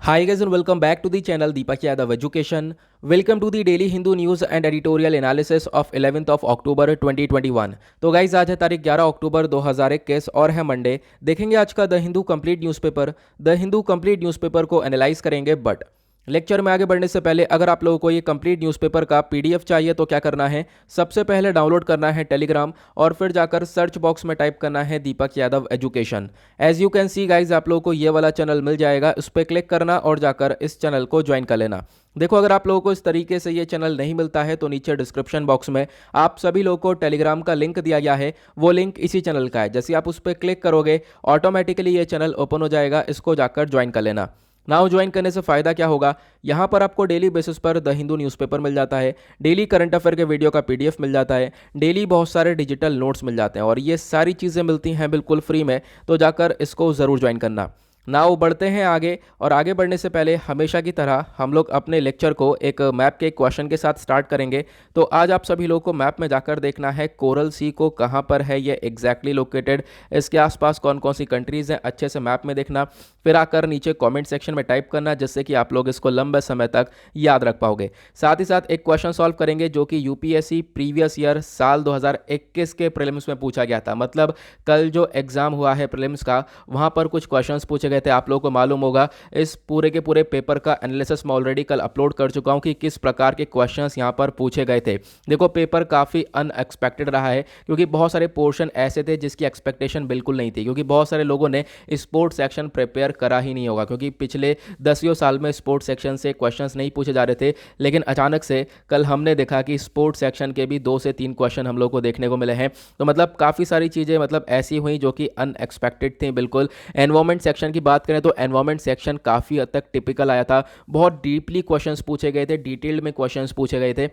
Hi guys and welcome back to the channel Deepak Yadav Education. Welcome to the daily Hindu news and editorial analysis of 11th of October 2021. तो guys आज है तारीख 11 अक्टूबर 2021 और है Monday. देखेंगे आज का the Hindu complete newspaper. The Hindu complete newspaper को एनालाइज करेंगे, बट लेक्चर में आगे बढ़ने से पहले अगर आप लोगों को ये कंप्लीट न्यूज़पेपर का पीडीएफ चाहिए तो क्या करना है, सबसे पहले डाउनलोड करना है टेलीग्राम और फिर जाकर सर्च बॉक्स में टाइप करना है Deepak Yadav education. As you can see guys आप लोगों को ये वाला चैनल मिल जाएगा, उस पर क्लिक करना और जाकर इस चैनल को ज्वाइन कर लेना। देखो अगर आप लोगों को इस तरीके से ये चैनल नहीं मिलता है तो नीचे डिस्क्रिप्शन बॉक्स में आप सभी लोगों को टेलीग्राम का लिंक दिया गया है, वो लिंक इसी चैनल का है। जैसे आप उस पर क्लिक करोगे ऑटोमेटिकली ये चैनल ओपन हो जाएगा, इसको जाकर ज्वाइन कर लेना। नाउ ज्वाइन करने से फ़ायदा क्या होगा, यहाँ पर आपको डेली बेसिस पर द हिंदू न्यूज़पेपर मिल जाता है, डेली करंट अफेयर के वीडियो का पीडीएफ मिल जाता है, डेली बहुत सारे डिजिटल नोट्स मिल जाते हैं और ये सारी चीज़ें मिलती हैं बिल्कुल फ्री में। तो जाकर इसको ज़रूर ज्वाइन करना। नाउ बढ़ते हैं आगे, और आगे बढ़ने से पहले हमेशा की तरह हम लोग अपने लेक्चर को एक मैप के क्वेश्चन के साथ स्टार्ट करेंगे। तो आज आप सभी लोगों को मैप में जाकर देखना है कोरल सी को कहाँ पर है ये एग्जैक्टली लोकेटेड, इसके आसपास कौन कौन सी कंट्रीज़ हैं, अच्छे से मैप में देखना। फिर आकर नीचे कमेंट सेक्शन में टाइप करना, जिससे कि आप लोग इसको लंबे समय तक याद रख पाओगे। साथ ही साथ एक क्वेश्चन सॉल्व करेंगे जो कि यूपीएससी प्रीवियस ईयर साल 2021 के प्रीलिम्स में पूछा गया था। मतलब कल जो एग्ज़ाम हुआ है प्रीलिम्स का, वहाँ पर कुछ क्वेश्चंस पूछे गए थे। आप लोगों को मालूम होगा इस पूरे के पूरे पेपर का एनालिसिस मैं ऑलरेडी कल अपलोड कर चुका हूं कि किस प्रकार के क्वेश्चंस यहां पर पूछे गए थे। देखो पेपर काफ़ी अनएक्सपेक्टेड रहा है, क्योंकि बहुत सारे पोर्शन ऐसे थे जिसकी एक्सपेक्टेशन बिल्कुल नहीं थी, क्योंकि बहुत सारे लोगों ने स्पोर्ट्स सेक्शन प्रिपेयर करा ही नहीं होगा, क्योंकि पिछले 10 साल में स्पोर्ट्स सेक्शन से क्वेश्चंस नहीं पूछे जा रहे थे। लेकिन अचानक से कल हमने देखा कि स्पोर्ट्स सेक्शन के भी 2 से 3 क्वेश्चन हम लोग को देखने को मिले हैं। तो मतलब काफ़ी सारी चीज़ें मतलब ऐसी हुई जो कि अनएक्सपेक्टेड थी बिल्कुल। एनवायरमेंट सेक्शन की बात करें तो एनवायरमेंट सेक्शन काफ़ी हद तक टिपिकल आया था, बहुत डीपली क्वेश्चंस पूछे गए थे, डिटेल्ड में क्वेश्चंस पूछे गए थे।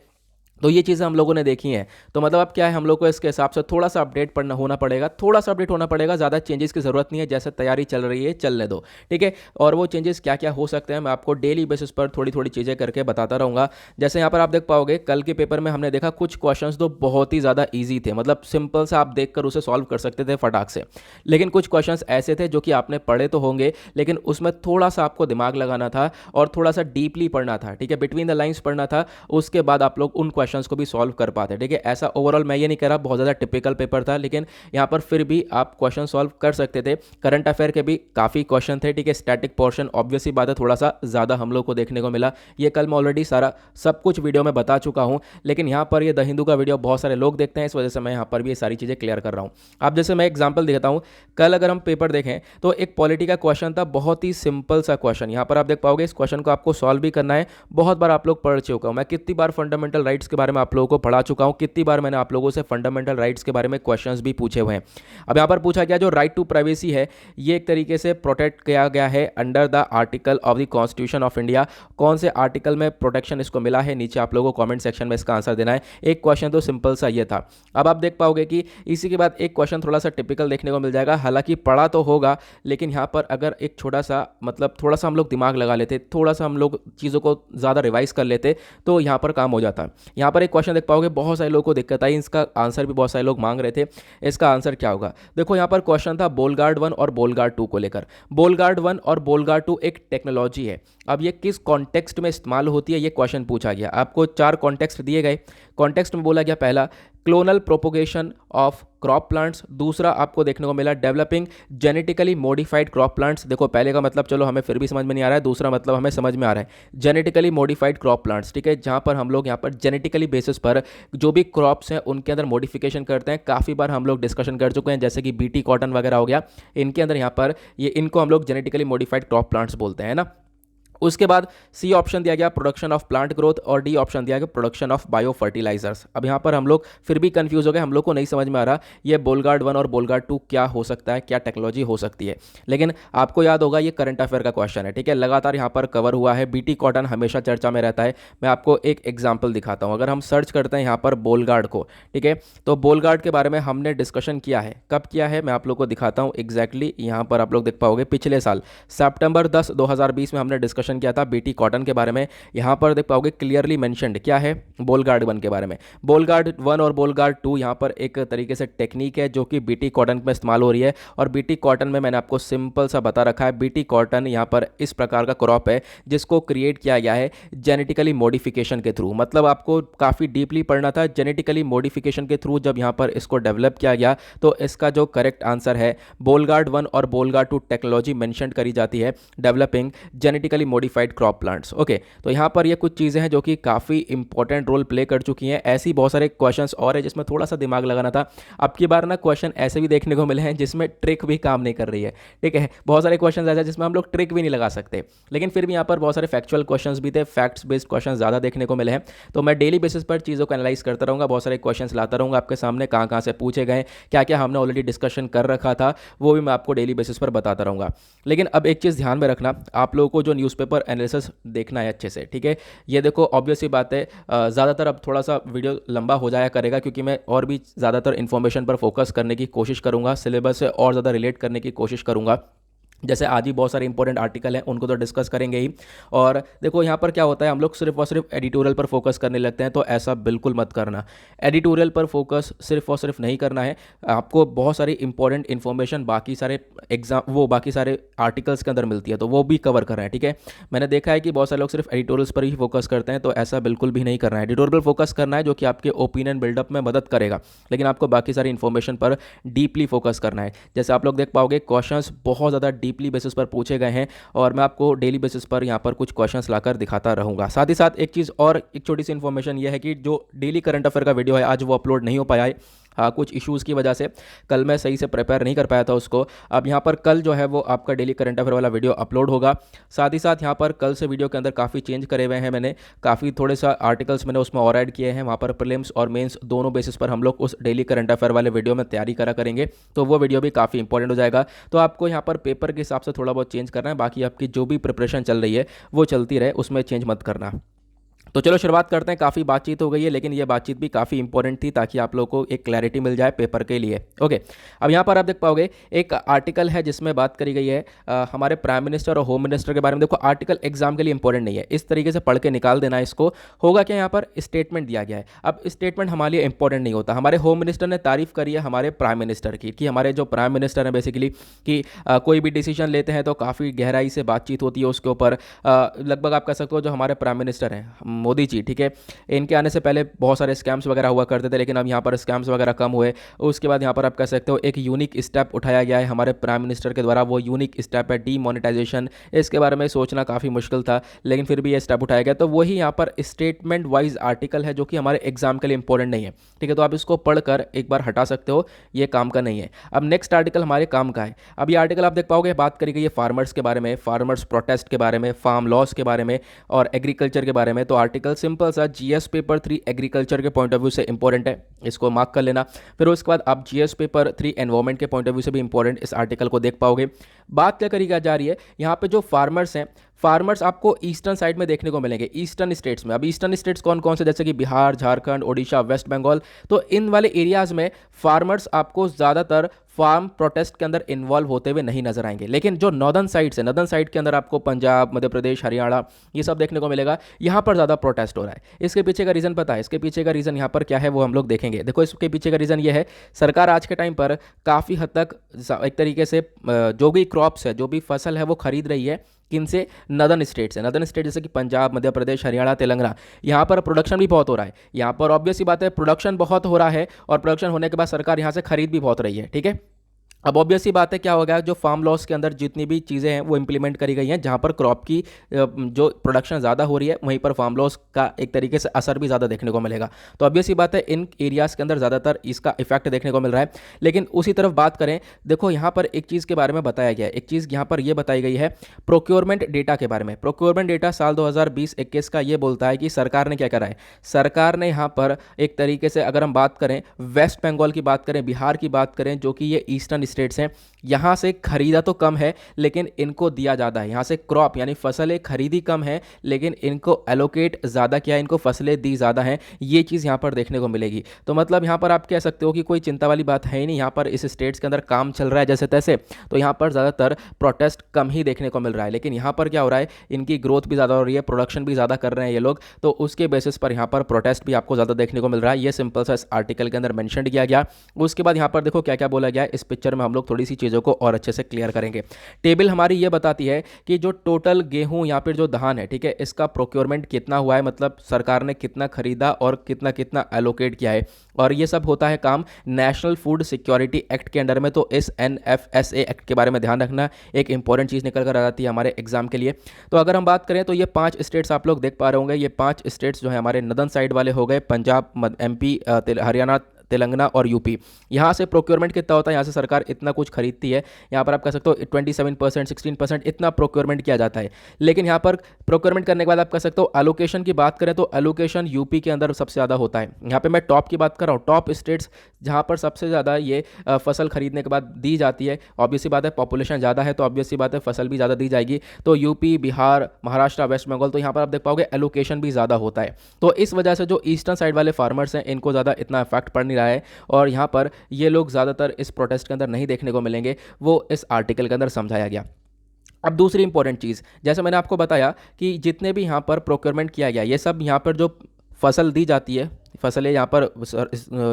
तो ये चीज़ें हम लोगों ने देखी हैं। तो मतलब अब क्या है, हम लोग को इसके हिसाब से थोड़ा सा अपडेट पढ़ना होना पड़ेगा, थोड़ा सा अपडेट होना पड़ेगा। ज़्यादा चेंजेस की ज़रूरत नहीं है, जैसे तैयारी चल रही है चलने दो, ठीक है। और वो चेंजेस क्या क्या हो सकते हैं मैं आपको डेली बेसिस पर थोड़ी थोड़ी चीज़ें करके बताता रहूँगा। जैसे यहाँ पर आप देख पाओगे कल के पेपर में हमने देखा कुछ क्वेश्चन तो बहुत ही ज़्यादा ईजी थे, मतलब सिंपल सा आप देख कर उसे सॉल्व कर सकते थे फटाक से। लेकिन कुछ क्वेश्चन ऐसे थे जो कि आपने पढ़े तो होंगे, लेकिन उसमें थोड़ा सा आपको दिमाग लगाना था और थोड़ा सा डीपली पढ़ना था, ठीक है, बिटवीन द लाइन्स पढ़ना था। उसके बाद आप लोग उन क्वेश्चन को भी सॉल्व कर पाते, ठीक है। ऐसा ओवरऑल मैं ये नहीं कह रहा बहुत ज़्यादा टिपिकल पेपर था, लेकिन यहाँ पर फिर भी आप क्वेश्चन सॉल्व कर सकते थे। करंट अफेयर के भी काफ़ी क्वेश्चन थे, ठीक है। स्टैटिक पोर्शन ऑब्वियसली बात है थोड़ा सा ज़्यादा हम लोग को देखने को मिला, ये कल मैं ऑलरेडी सारा सब कुछ वीडियो में बता चुका हूँ। लेकिन यहाँ पर ये द हिंदू का वीडियो बहुत सारे लोग देखते हैं, इस वजह से मैं यहाँ पर भी ये सारी चीज़ें क्लियर कर रहा हूँ। अब जैसे मैं एग्जाम्पल देता हूँ, कल अगर हम पेपर देखें तो एक पॉलिटी का क्वेश्चन था, बहुत ही सिंपल सा क्वेश्चन। यहाँ पर आप देख पाओगे इस क्वेश्चन को आपको सॉल्व भी करना है। बहुत बार आप लोग पढ़ चुका हूँ मैं, कितनी बार फंडामेंटल राइट्स के बारे में आप लोगों को पढ़ा चुका हूँ, कितनी बार मैंने आप लोगों से फंडामेंटल राइट्स के बारे में क्वेश्चंस भी पूछे हुए हैं। अब यहाँ पर पूछा गया जो राइट टू प्राइवेसी है, ये एक तरीके से प्रोटेक्ट किया गया है under the article of the constitution of India. कौन से आर्टिकल में प्रोटेक्शन इसको मिला है, नीचे आप लोगों को कमेंट सेक्शन में इसका आंसर देना है। एक क्वेश्चन तो सिंपल सा ये था। अब आप देख पाओगे कि इसी के बाद एक क्वेश्चन थोड़ा सा टिपिकल देखने को मिल जाएगा, हालांकि पढ़ा तो होगा, लेकिन यहाँ पर अगर एक छोटा सा मतलब थोड़ा सा हम लोग दिमाग लगा लेते, थोड़ा सा हम लोग चीज़ों को ज़्यादा रिवाइज कर लेते तो यहाँ पर काम हो जाता। यहाँ पर एक क्वेश्चन देख पाओगे, बहुत सारे लोगों को दिक्कत आई, इसका आंसर भी बहुत सारे लोग मांग रहे थे। इसका आंसर क्या होगा, देखो यहाँ पर क्वेश्चन था बोल गार्ड 1 और बोल गार्ड 2 को लेकर। बोल गार्ड 1 और बोल गार्ड 2 एक टेक्नोलॉजी है। अब ये किस कॉन्टेक्स्ट में इस्तेमाल होती है, ये क्वेश्चन पूछा गया। आपको 4 कॉन्टेक्स्ट दिए गए। कॉन्टेक्स्ट में बोला गया पहला clonal propagation of crop plants, दूसरा आपको देखने को मिला developing genetically modified crop plants. देखो पहले का मतलब चलो हमें फिर भी समझ में नहीं आ रहा है, दूसरा मतलब हमें समझ में आ रहा है, जेनेटिकली मॉडिफाइड क्रॉप प्लांट्स, ठीक है, जहां पर हम लोग यहाँ पर जेनेटिकली बेसिस पर जो भी क्रॉप्स हैं उनके अंदर मॉडिफिकेशन करते हैं। काफ़ी बार हम लोग डिस्कशन कर चुके हैं, जैसे कि बीटी कॉटन वगैरह हो गया, इनके अंदर यहाँ पर ये इनको हम लोग जेनेटिकली मॉडिफाइड क्रॉप प्लांट्स बोलते हैं ना। उसके बाद सी ऑप्शन दिया गया प्रोडक्शन ऑफ प्लांट ग्रोथ और डी ऑप्शन दिया गया प्रोडक्शन ऑफ बायो फर्टिलाइजर्स। अब यहाँ पर हम लोग फिर भी कंफ्यूज हो गए, हम लोग को नहीं समझ में आ रहा ये बोलगार्ड 1 और बोलगार्ड 2 क्या हो सकता है, क्या टेक्नोलॉजी हो सकती है। लेकिन आपको याद होगा ये करंट अफेयर का क्वेश्चन है, ठीक है, लगातार यहाँ पर कवर हुआ है। बीटी कॉटन हमेशा चर्चा में रहता है। मैं आपको एक एग्जाम्पल दिखाता हूँ। अगर हम सर्च करते हैं यहाँ पर बोलगार्ड को, ठीक है, तो बोलगार्ड के बारे में हमने डिस्कशन किया है। कब किया है मैं आप लोग को दिखाता हूँ एग्जैक्टली। यहाँ पर आप लोग देख पाओगे पिछले साल सितंबर 10, 2020 में हमने डिस्कशन डिस्कशन किया था बीटी कॉटन के बारे में। यहाँ पर देख पाओगे क्लियरली मेंशन्ड क्या है, बोल गार्ड 1 के बारे में। बोल गार्ड 1 और बोल गार्ड 2 यहाँ पर एक तरीके से टेक्निक है जो कि बीटी कॉटन में इस्तेमाल हो रही है। और बीटी कॉटन में मैंने आपको सिंपल सा बता रखा है, बीटी कॉटन यहाँ पर इस प्रकार का क्रॉप है जिसको क्रिएट किया गया है जेनेटिकली मॉडिफिकेशन के थ्रू। मतलब आपको काफ़ी डीपली पढ़ना था, जेनेटिकली मॉडिफिकेशन के थ्रू जब यहाँ पर इसको डेवलप किया गया तो इसका जो करेक्ट आंसर है बोलगार्ड 1 और बोलगार्ड 2 टेक्नोलॉजी मेंशन करी जाती है developing genetically modified crop plants. Okay, तो यहाँ पर ये कुछ चीज़ें हैं जो कि काफ़ी इंपॉर्टेंट रोल प्ले कर चुकी हैं। ऐसी बहुत सारे क्वेश्चंस और है जिसमें थोड़ा सा दिमाग लगाना था। अब की बार ना क्वेश्चन ऐसे भी देखने को मिले हैं जिसमें ट्रिक भी काम नहीं कर रही है, ठीक है। बहुत सारे क्वेश्चन ऐसे जिसमें हम लोग ट्रिक भी नहीं लगा सकते, लेकिन फिर भी यहाँ पर बहुत सारे फैक्चुअल क्वेश्चंस भी थे, फैक्ट्स बेस्ड क्वेश्चन ज़्यादा देखने को मिले हैं। तो मैं डेली बेसिस पर चीज़ों को एनालाइज करता रहूँगा, बहुत सारे क्वेश्चंस लाता रहूँगा आपके सामने, कहाँ कहाँ से पूछे गए, क्या क्या हमने ऑलरेडी डिस्कशन कर रखा था, वो भी मैं आपको डेली बेसिस पर बताता रहूँगा। लेकिन अब एक चीज़ ध्यान में रखना, आप लोगों को जो न्यूज़पेपर एनालिसिस देखना है अच्छे से, ठीक है। ये देखो ऑब्वियस सी बात है, ज़्यादातर अब थोड़ा सा वीडियो लंबा हो जाया करेगा क्योंकि मैं और भी ज़्यादातर इन्फॉर्मेशन पर फोकस करने की कोशिश करूँगा, सिलेबस से और ज़्यादा रिलेट करने की कोशिश करूँगा। जैसे आज ही बहुत सारे इंपॉर्टेंट आर्टिकल हैं, उनको तो डिस्कस करेंगे ही। और देखो यहाँ पर क्या होता है, हम लोग सिर्फ और सिर्फ एडिटोरियल पर फोकस करने लगते हैं, तो ऐसा बिल्कुल मत करना। एडिटोरियल पर फोकस सिर्फ और सिर्फ नहीं करना है, आपको बहुत सारी इंपॉर्टेंट इन्फॉर्मेशन बाकी सारे बाकी सारे आर्टिकल्स के अंदर मिलती है, तो वो भी कवर करना है, ठीक है। मैंने देखा है कि बहुत सारे लोग सिर्फ एडिटोरियल्स पर ही फोकस करते हैं, तो ऐसा बिल्कुल भी नहीं करना है। एडिटोरियल पर फोकस करना है जो कि आपके ओपिनियन बिल्डअप में मदद करेगा, लेकिन आपको बाकी सारी इन्फॉर्मेशन पर डीपली फोकस करना है। जैसे आप लोग देख पाओगे क्वेश्चंस बहुत ज़्यादा डीपली बेसिस पर पूछे गए हैं और मैं आपको डेली बेसिस पर यहाँ पर कुछ क्वेश्चंस लाकर दिखाता रहूँगा। साथ ही साथ एक चीज़ और, एक छोटी सी इन्फॉर्मेशन ये है कि जो डेली करंट अफेयर का वीडियो है आज वो अपलोड नहीं हो पाया है, हाँ कुछ इश्यूज़ की वजह से कल मैं सही से प्रिपेयर नहीं कर पाया था उसको। अब यहाँ पर कल जो है वो आपका डेली करंट अफेयर वाला वीडियो अपलोड होगा। साथ ही साथ यहाँ पर कल से वीडियो के अंदर काफ़ी चेंज करे हुए हैं मैंने, काफ़ी थोड़े सा आर्टिकल्स मैंने उसमें और ऐड किए हैं। वहाँ पर प्रीलिम्स और मेंस दोनों बेसिस पर हम लोग उस डेली करंट अफेयर वाले वीडियो में तैयारी करा करेंगे, तो वो वीडियो भी काफ़ी इंपॉर्टेंट हो जाएगा। तो आपको यहाँ पर पेपर के हिसाब से थोड़ा बहुत चेंज करना है, बाकी आपकी जो भी प्रिपरेशन चल रही है वो चलती रहे, उसमें चेंज मत करना। तो चलो शुरुआत करते हैं। काफ़ी बातचीत हो गई है, लेकिन ये बातचीत भी काफ़ी इंपॉर्टेंट थी ताकि आप लोगों को एक क्लैरिटी मिल जाए पेपर के लिए। ओके, अब यहाँ पर आप देख पाओगे एक आर्टिकल है जिसमें बात करी गई है हमारे प्राइम मिनिस्टर और होम मिनिस्टर के बारे में। देखो आर्टिकल एग्जाम के लिए इंपॉर्टेंट नहीं है, इस तरीके से पढ़ के निकाल देना इसको। होगा क्या, यहाँ पर स्टेटमेंट दिया गया है। अब स्टेटमेंट हमारे लिए इंपॉर्टेंट नहीं होता। हमारे होम मिनिस्टर ने तारीफ करी है हमारे प्राइम मिनिस्टर की, कि हमारे जो प्राइम मिनिस्टर हैं बेसिकली कि कोई भी डिसीजन लेते हैं तो काफ़ी गहराई से बातचीत होती है उसके ऊपर। लगभग आप कह सकते हो जो हमारे प्राइम मिनिस्टर हैं मोदी जी, ठीक है, इनके आने से पहले बहुत सारे स्कैम्स वगैरह हुआ करते थे, लेकिन अब यहाँ पर स्कैम्स वगैरह कम हुए। उसके बाद यहाँ पर आप कह सकते हो एक यूनिक स्टेप उठाया गया है हमारे प्राइम मिनिस्टर के द्वारा। वो यूनिक स्टेप है डीमोनेटाइजेशन। इसके बारे में सोचना काफ़ी मुश्किल था, लेकिन फिर भी ये स्टेप उठाया गया। तो वही यहाँ पर स्टेटमेंट वाइज आर्टिकल है जो कि हमारे एग्जाम के लिए इंपॉर्टेंट नहीं है, ठीक है। तो आप इसको पढ़कर एक बार हटा सकते हो, ये काम का नहीं है। अब नेक्स्ट आर्टिकल हमारे काम का है। अब ये आर्टिकल आप देख पाओगे, बात करी गई है फार्मर्स के बारे में, फार्मर्स प्रोटेस्ट के बारे में, फार्म लॉस के बारे में और एग्रीकल्चर के बारे में। तो आर्टिकल सिंपल सा जीएस पेपर 3 एग्रीकल्चर के पॉइंट ऑफ व्यू से इंपॉर्टेंट है, इसको मार्क कर लेना। फिर उसके बाद आप जीएस पेपर 3 एनवायरमेंट के पॉइंट ऑफ व्यू से भी इंपॉर्टेंट इस आर्टिकल को देख पाओगे। बात क्या करी जा रही है यहाँ पे, जो फार्मर्स हैं, फार्मर्स आपको ईस्टर्न साइड में देखने को मिलेंगे, ईस्टर्न स्टेट्स में। अब ईस्टर्न स्टेट्स कौन कौन से, जैसे कि बिहार, झारखंड, ओडिशा, वेस्ट बंगाल। तो इन वाले एरियाज़ में फार्मर्स आपको ज़्यादातर फार्म प्रोटेस्ट के अंदर इन्वॉल्व होते हुए नहीं नजर आएंगे। लेकिन जो नॉर्दर्न साइड से, नॉर्दर्न साइड के अंदर आपको पंजाब, मध्य प्रदेश, हरियाणा, ये सब देखने को मिलेगा। यहाँ पर ज़्यादा प्रोटेस्ट हो रहा है। इसके पीछे का रीज़न पता है, इसके पीछे का रीज़न यहाँ पर क्या है वो हम लोग देखेंगे। देखो इसके पीछे का रीज़न ये है, सरकार आज के टाइम पर काफ़ी हद तक एक तरीके से जो भी क्रॉप्स है, जो भी फसल है वो खरीद रही है किनसे, नदर्न स्टेट से। नदर्न स्टेट जैसे कि पंजाब, मध्य प्रदेश, हरियाणा, तेलंगाना, यहाँ पर प्रोडक्शन भी बहुत हो रहा है। यहाँ पर ऑब्वियस सी बात है, प्रोडक्शन बहुत हो रहा है और प्रोडक्शन होने के बाद सरकार यहाँ से खरीद भी बहुत रही है, ठीक है। अब ऑब्वियस सी बात है, क्या हो गया, जो फार्म लॉस के अंदर जितनी भी चीज़ें हैं वो इंप्लीमेंट करी गई हैं, जहाँ पर क्रॉप की जो प्रोडक्शन ज़्यादा हो रही है वहीं पर फार्म लॉस का एक तरीके से असर भी ज़्यादा देखने को मिलेगा। तो ऑब्वियस सी बात है, इन एरियाज़ के अंदर ज़्यादातर इसका इफेक्ट देखने को मिल रहा है। लेकिन उसी तरफ बात करें, देखो यहाँ पर एक चीज़ के बारे में बताया गया है, एक चीज़ यहाँ पर यह बताई गई है प्रोक्योरमेंट डेटा के बारे में। प्रोक्योरमेंट डेटा साल 2020-21 का ये बोलता है कि सरकार ने क्या करा है, सरकार ने यहाँ पर एक तरीके से, अगर हम बात करें वेस्ट बंगाल की बात करें, बिहार की बात करें, जो कि ये ईस्टर्न स्टेट्स हैं, यहाँ से खरीदा तो कम है लेकिन इनको दिया ज़्यादा है। यहाँ से क्रॉप यानी फसलें खरीदी कम है लेकिन इनको एलोकेट ज़्यादा किया है, इनको फसलें दी ज़्यादा हैं। ये चीज़ यहाँ पर देखने को मिलेगी। तो मतलब यहाँ पर आप कह सकते हो कि कोई चिंता वाली बात है ही नहीं, यहाँ पर इस स्टेट्स के अंदर काम चल रहा है जैसे तैसे। तो यहाँ पर ज़्यादातर प्रोटेस्ट कम ही देखने को मिल रहा है, लेकिन यहाँ पर क्या हो रहा है, इनकी ग्रोथ भी ज़्यादा हो रही है, प्रोडक्शन भी ज़्यादा कर रहे हैं ये लोग, तो उसके बेसिस पर यहाँ पर प्रोटेस्ट भी आपको ज़्यादा देखने को मिल रहा है। ये सिंपल सा इस आर्टिकल के अंदर मेंशन किया गया। उसके बाद यहाँ पर देखो क्या क्या बोला गया है, इस पिक्चर में हम लोग थोड़ी सी चीज़ों को और अच्छे से क्लियर करेंगे। टेबल हमारी ये बताती है कि जो टोटल गेहूं या फिर जो धान है, ठीक है, इसका प्रोक्योरमेंट कितना हुआ है, मतलब सरकार ने कितना खरीदा और कितना कितना एलोकेट किया है। और ये सब होता है काम नेशनल फूड सिक्योरिटी एक्ट के अंडर में। तो इस NFSA एक्ट के बारे में ध्यान रखना, एक इंपॉर्टेंट चीज़ निकल कर आ जाती है हमारे एग्जाम के लिए। तो अगर हम बात करें तो ये 5 स्टेट्स आप लोग देख पा रहे होंगे, ये 5 स्टेट्स जो है हमारे नदन साइड वाले हो गए, पंजाब, MP, हरियाणा, तेलंगाना और यूपी। यहाँ से प्रोक्योरमेंट कितना होता है, यहाँ से सरकार इतना कुछ खरीदती है। यहाँ पर आप कह सकते हो 27%, 16% इतना प्रोक्योरमेंट किया जाता है। लेकिन यहाँ पर प्रोक्योरमेंट करने के बाद आप कह सकते हो एलोकेशन की बात करें तो एलोकेशन यूपी के अंदर सबसे ज़्यादा होता है। यहाँ पे मैं टॉप की बात कर रहा हूँ, टॉप स्टेट्स जहाँ पर सबसे ज़्यादा ये फसल खरीदने के बाद दी जाती है। ऑब्वियसली बात है, पॉपुलेशन ज़्यादा है तो ऑब्वियसली बात है फसल भी ज़्यादा दी जाएगी। तो यूपी, बिहार, महाराष्ट्र, वेस्ट बंगाल, तो यहाँ पर आप देख पाओगे एलोकेशन भी ज़्यादा होता है। तो इस वजह से जो ईस्टर्न साइड वाले फार्मर्स हैं इनको ज़्यादा इतना इफेक्ट पड़ नहीं रहा है, और यहाँ पर ये लोग ज़्यादातर इस प्रोटेस्ट के अंदर नहीं देखने को मिलेंगे, वो इस आर्टिकल के अंदर समझाया गया। अब दूसरी इंपॉर्टेंट चीज़, जैसे मैंने आपको बताया कि जितने भी यहाँ पर प्रोक्योरमेंट किया गया, ये सब यहाँ पर जो फसल दी जाती है, फसलें यहाँ पर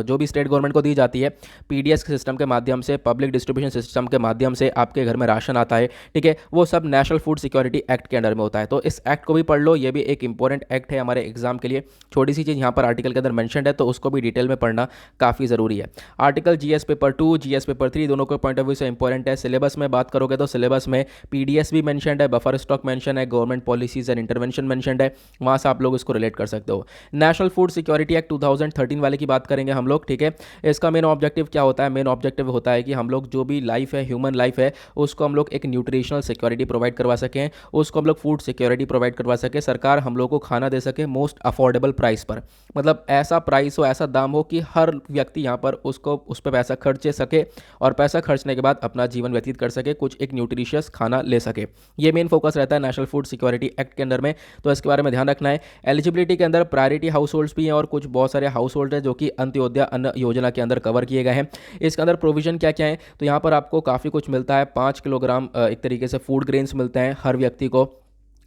जो भी स्टेट गवर्नमेंट को दी जाती है, PDS के सिस्टम के माध्यम से, पब्लिक डिस्ट्रीब्यूशन सिस्टम के माध्यम से आपके घर में राशन आता है, ठीक है, वो सब नेशनल फूड सिक्योरिटी एक्ट के अंडर में होता है। तो इस एक्ट को भी पढ़ लो, ये भी एक इंपॉर्टेंट एक्ट है हमारे एग्जाम के लिए। छोटी सी चीज़ यहाँ पर आर्टिकल के अंदर मैंशन है तो उसको भी डिटेल में पढ़ना काफ़ी ज़रूरी है। Article GS paper 2, GS paper 3 दोनों के पॉइंट ऑफ व्यू से इंपॉर्टेंट है। सिलेबस में बात करोगे तो सिलेबस में PDS भी मैंशन है, बफर स्टॉक मैंशन है, government policies and intervention mention है, वहाँ से आप लोग इसको रिलेट कर सकते हो। नेशनल फूड सिक्योरिटी एक्ट 2013 वाले की बात करेंगे हम लोग, ठीक है। इसका मेन ऑब्जेक्टिव क्या होता है, मेन ऑब्जेक्टिव होता है कि हम लोग जो भी लाइफ है, ह्यूमन लाइफ है, उसको हम लोग एक न्यूट्रिशनल सिक्योरिटी प्रोवाइड करवा सकें, उसको हम लोग फूड सिक्योरिटी प्रोवाइड करवा सके, सरकार हम लोग को खाना दे सके मोस्ट अफोर्डेबल प्राइस पर, मतलब ऐसा प्राइस हो, ऐसा दाम हो कि हर व्यक्ति यहाँ पर उसको उस पर पैसा खर्चे सके और पैसा खर्चने के बाद अपना जीवन व्यतीत कर सके, कुछ एक न्यूट्रिशियस खाना ले सके। ये मेन फोकस रहता है नेशनल फूड सिक्योरिटी एक्ट के अंदर में, तो इसके बारे में ध्यान रखना है। एलिजिबिलिटी के अंदर प्रायोरिटी हाउस होल्ड्स भी हैं और कुछ बहुत सारे हाउस होल्ड है जो कि अंत्योदय अन्न योजना के अंदर कवर किए गए हैं। इसके अंदर प्रोविजन क्या क्या है, तो यहाँ पर आपको काफ़ी कुछ मिलता है। 5 किलोग्राम एक तरीके से फूड ग्रेन्स मिलते हैं हर व्यक्ति को,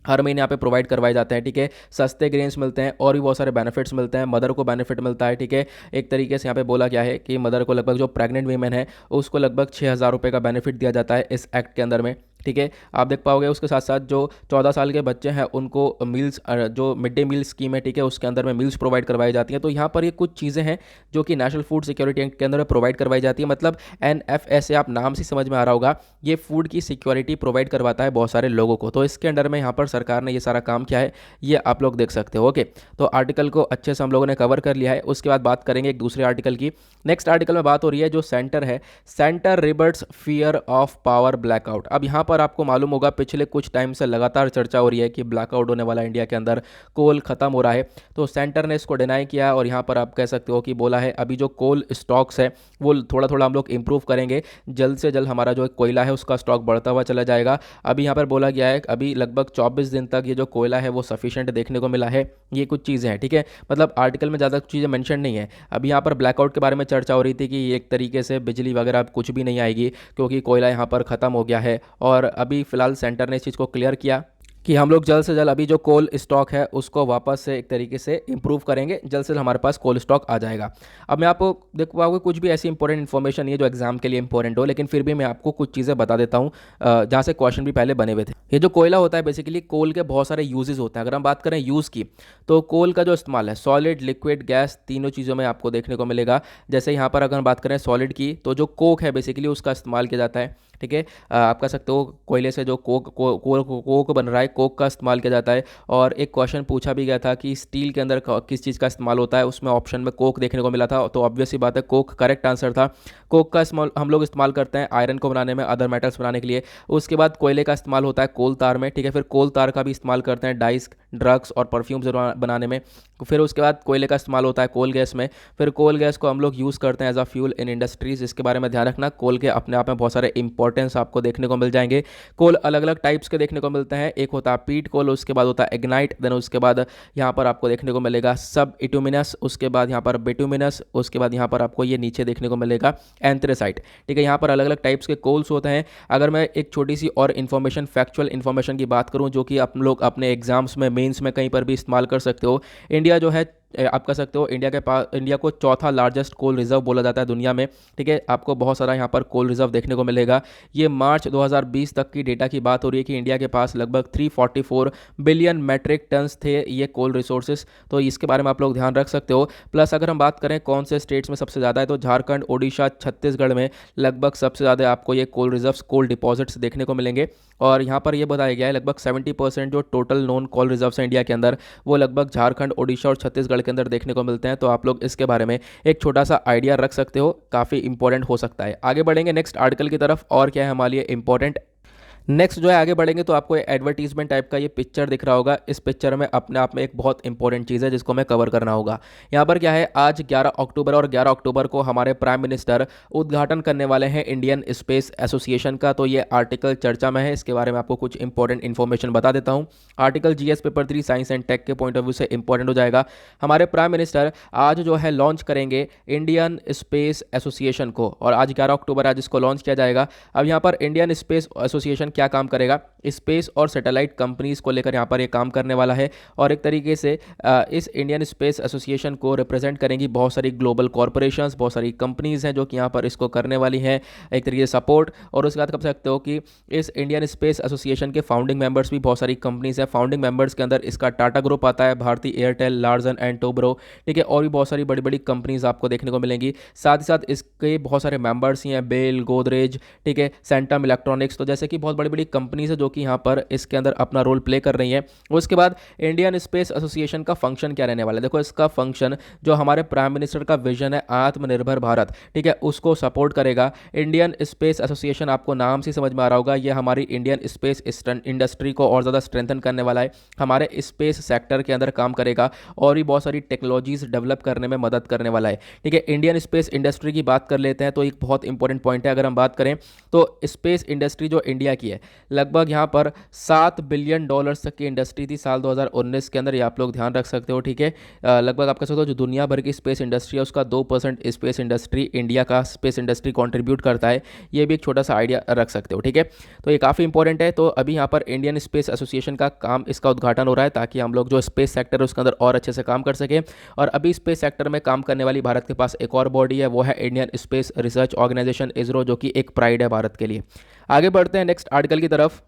हर महीने यहाँ पे प्रोवाइड करवाए जाते हैं, ठीक है। सस्ते ग्रेन्स मिलते हैं और भी बहुत सारे बेनिफिट्स मिलते हैं। मदर को बेनिफिट मिलता है, ठीक है। एक तरीके से यहाँ पे बोला गया है कि मदर को लगभग, जो प्रेग्नेंट वीमेन है उसको लगभग 6,000 रुपये का बेनिफिट दिया जाता है इस एक्ट के अंदर में, ठीक है। आप देख पाओगे उसके साथ साथ जो 14 साल के बच्चे हैं उनको मील्स, जो मिड डे मील स्कीम है, ठीक है, उसके अंदर में मील्स प्रोवाइड करवाई जाती हैं। तो यहाँ पर ये कुछ चीज़ें हैं जो कि नेशनल फूड सिक्योरिटी एक्ट के अंदर में प्रोवाइड करवाई जाती है। मतलब NFSA आप नाम से समझ में आ रहा होगा, ये फूड की सिक्योरिटी प्रोवाइड करवाता है बहुत सारे लोगों को। तो इसके अंडर में यहाँ पर सरकार ने ये सारा काम किया है, ये आप लोग देख सकते हो। ओके, तो आर्टिकल को अच्छे से हम लोगों ने कवर कर लिया है। उसके बाद बात करेंगे एक दूसरे आर्टिकल की। नेक्स्ट आर्टिकल में बात हो रही है जो सेंटर है, centre rebuts fear of power blackout. अब यहाँ पर आपको मालूम होगा पिछले कुछ टाइम से लगातार चर्चा हो रही है कि ब्लैकआउट होने वाला है इंडिया के अंदर, कोल खत्म हो रहा है। तो सेंटर ने इसको डिनाई किया और यहाँ पर आप कह सकते हो कि बोला है अभी जो कोल स्टॉक्स है वो थोड़ा थोड़ा हम लोग इंप्रूव करेंगे, जल्द से जल्द हमारा जो कोयला है उसका स्टॉक बढ़ता हुआ चला जाएगा। अभी यहाँ पर बोला गया है अभी लगभग 24 दिन तक ये जो कोयला है वो सफिशिएंट देखने को मिला है। ये कुछ चीज़ें हैं, ठीक है, मतलब आर्टिकल में ज़्यादा चीज़ें मेंशन नहीं है। अभी यहाँ पर ब्लैकआउट के बारे में चर्चा हो रही थी कि एक तरीके से बिजली वगैरह कुछ भी नहीं आएगी क्योंकि कोयला यहाँ पर ख़त्म हो गया है। और अभी फ़िलहाल सेंटर ने इस चीज़ को क्लियर किया कि हम लोग जल्द से जल्द अभी जो कोल स्टॉक है उसको वापस से एक तरीके से इंप्रूव करेंगे, जल्द से जल्द हमारे पास कोल स्टॉक आ जाएगा। अब मैं आपको देख पाओगे कुछ भी ऐसी इंपॉर्टेंट इन्फॉर्मेशन नहीं है जो एग्जाम के लिए इंपॉर्टेंट हो, लेकिन फिर भी मैं आपको कुछ चीज़ें बता देता हूँ जहाँ से क्वेश्चन भी पहले बने हुए थे। ये जो कोयला होता है बेसिकली कोल के बहुत सारे यूजेस होते हैं। अगर हम बात करें यूज़ की तो कोल का जो इस्तेमाल है सॉलिड, लिक्विड, गैस तीनों चीज़ों में आपको देखने को मिलेगा। जैसे यहाँ पर अगर हम बात करें सॉलिड की तो जो कोक है बेसिकली उसका इस्तेमाल किया जाता है, ठीक है। आप कह सकते हो कोयले से जो कोक बन रहा है, कोक का इस्तेमाल किया जाता है। और एक क्वेश्चन पूछा भी गया था कि स्टील के अंदर किस चीज़ का इस्तेमाल होता है, उसमें ऑप्शन में कोक देखने को मिला था, तो ऑब्वियसली बात है कोक करेक्ट आंसर था। कोक का इस्तेमाल हम लोग इस्तेमाल करते हैं आयरन को बनाने में, अदर मेटल्स बनाने के लिए। उसके बाद कोयले का इस्तेमाल होता है कोल तार में, ठीक है। फिर कोल तार का भी इस्तेमाल करते हैं ड्रग्स और परफ्यूम्स बनाने में। फिर उसके बाद कोयले का इस्तेमाल होता है कोल गैस में। फिर कोल गैस को हम लोग यूज़ करते हैं as a fuel in industries. इसके बारे में ध्यान रखना, कोल के अपने आप में बहुत सारे इंपॉर्टेंस आपको देखने को मिल जाएंगे। कोल अलग अलग टाइप्स के देखने को मिलते हैं। एक होता है पीट कोल, उसके बाद होता है इग्नाइट, देन उसके बाद यहाँ पर आपको देखने को मिलेगा सब इटुमिनस, उसके बाद यहाँ पर बिटुमिनस, उसके बाद यहाँ पर आपको ये नीचे देखने को मिलेगा एंथ्रेसाइट। ठीक है, यहाँ पर अलग अलग टाइप्स के कोल्स होते हैं। अगर मैं एक छोटी सी और इन्फॉर्मेशन, फैक्चुअल इन्फॉर्मेशन की बात करूँ जो कि आप लोग अपने एग्जाम्स में, मेंस में कहीं पर भी इस्तेमाल कर सकते हो, इंडिया जो है आप कह सकते हो इंडिया के पास, इंडिया को चौथा लार्जेस्ट कोल रिजर्व बोला जाता है दुनिया में। ठीक है, आपको बहुत सारा यहाँ पर कोल रिजर्व देखने को मिलेगा। ये मार्च 2020 तक की डेटा की बात हो रही है कि इंडिया के पास लगभग 344 बिलियन मेट्रिक टन्स थे ये कोल रिसोर्सेज। तो इसके बारे में आप लोग ध्यान रख सकते हो। प्लस अगर हम बात करें कौन से स्टेट्स में सबसे ज़्यादा है, तो झारखंड, ओडिशा, छत्तीसगढ़ में लगभग सबसे ज़्यादा आपको ये कोल रिजर्व्स, कोल डिपॉजिट्स देखने को मिलेंगे। और यहाँ पर ये बताया गया है लगभग 70% जो टोटल नॉन कोल रिजर्व्स हैं इंडिया के अंदर, वो लगभग झारखंड, ओडिशा और छत्तीसगढ़ के अंदर देखने को मिलते हैं। तो आप लोग इसके बारे में एक छोटा सा आइडिया रख सकते हो, काफ़ी इंपॉर्टेंट हो सकता है। आगे बढ़ेंगे नेक्स्ट आर्टिकल की तरफ, और क्या है हमारे लिए इंपॉर्टेंट। नेक्स्ट जो है आगे बढ़ेंगे तो आपको एडवर्टीजमेंट टाइप का ये पिक्चर दिख रहा होगा। इस पिक्चर में अपने आप में एक बहुत इंपॉर्टेंट चीज़ है जिसको हमें कवर करना होगा। यहाँ पर क्या है, आज 11 अक्टूबर और 11 अक्टूबर को हमारे प्राइम मिनिस्टर उद्घाटन करने वाले हैं इंडियन स्पेस एसोसिएशन का। तो ये आर्टिकल चर्चा में है, इसके बारे में आपको कुछ इंपॉर्टेंट इन्फॉर्मेशन बता देता हूँ। Article GS paper 3 science and tech के पॉइंट ऑफ व्यू से इंपॉर्टेंट हो जाएगा। हमारे प्राइम मिनिस्टर आज जो है लॉन्च करेंगे इंडियन स्पेस एसोसिएशन को, और आज 11 अक्टूबर आज इसको लॉन्च किया जाएगा। अब यहाँ पर इंडियन स्पेस एसोसिएशन क्या काम करेगा, स्पेस और सैटेलाइट कंपनीज को लेकर यहाँ पर ये काम करने वाला है। और एक तरीके से इस इंडियन स्पेस एसोसिएशन को रिप्रेजेंट करेंगी बहुत सारी ग्लोबल कॉरपोरेशंस, बहुत सारी कंपनीज हैं जो कि यहाँ पर इसको करने वाली हैं एक तरीके से सपोर्ट। और उसके बाद कह सकते हो कि इस इंडियन स्पेस एसोसिएशन के फाउंडिंग मेंबर्स भी बहुत सारी कंपनीज हैं। फाउंडिंग मेंबर्स के अंदर इसका टाटा ग्रुप आता है, Bharti Airtel, Larsen and Toubro. ठीक है, और भी बहुत सारी बड़ी बड़ी कंपनीज आपको देखने को मिलेंगी। साथ ही साथ इसके बहुत सारे मेंबर्स ही हैं, बेल, गोदरेज, ठीक है, सेंटम इलेक्ट्रॉनिक्स। तो जैसे कि बहुत बड़ी बड़ी कंपनीज है जो कि यहाँ पर इसके अंदर अपना रोल प्ले कर रही हैं। उसके बाद इंडियन स्पेस एसोसिएशन का फंक्शन क्या रहने वाला है, देखो इसका फंक्शन जो हमारे प्राइम मिनिस्टर का विजन है आत्मनिर्भर भारत, ठीक है, उसको सपोर्ट करेगा। इंडियन स्पेस एसोसिएशन आपको नाम से समझ में आ रहा होगा, ये हमारी इंडियन स्पेस इंडस्ट्री को और ज़्यादा स्ट्रेंथन करने वाला है, हमारे स्पेस सेक्टर के अंदर काम करेगा और भी बहुत सारी टेक्नोलॉजीज डेवलप करने में मदद करने वाला है। ठीक है, इंडियन स्पेस इंडस्ट्री की बात कर लेते हैं तो एक बहुत इंपॉर्टेंट पॉइंट है। अगर हम बात करें तो स्पेस इंडस्ट्री जो इंडिया की है, लगभग यहाँ पर $7 बिलियन तक की इंडस्ट्री थी साल 2019 के अंदर, ये आप लोग ध्यान रख सकते हो। ठीक है, लगभग आप कह सकते हो जो दुनिया भर की स्पेस इंडस्ट्री है उसका 2% स्पेस इंडस्ट्री, इंडिया का स्पेस इंडस्ट्री कंट्रीब्यूट करता है। ये भी एक छोटा सा आइडिया रख सकते हो। ठीक है, तो ये काफ़ी इंपॉर्टेंट है। तो अभी यहाँ पर इंडियन स्पेस एसोसिएशन का काम, इसका उद्घाटन हो रहा है ताकि हम लोग जो स्पेस सेक्टर है उसके अंदर और अच्छे से काम कर सकें। और अभी स्पेस सेक्टर में काम करने वाली भारत के पास एक और बॉडी है, वो है Indian Space Research Organization ISRO, जो कि एक प्राइड है भारत के लिए। आगे बढ़ते हैं नेक्स्ट आर्टिकल की तरफ।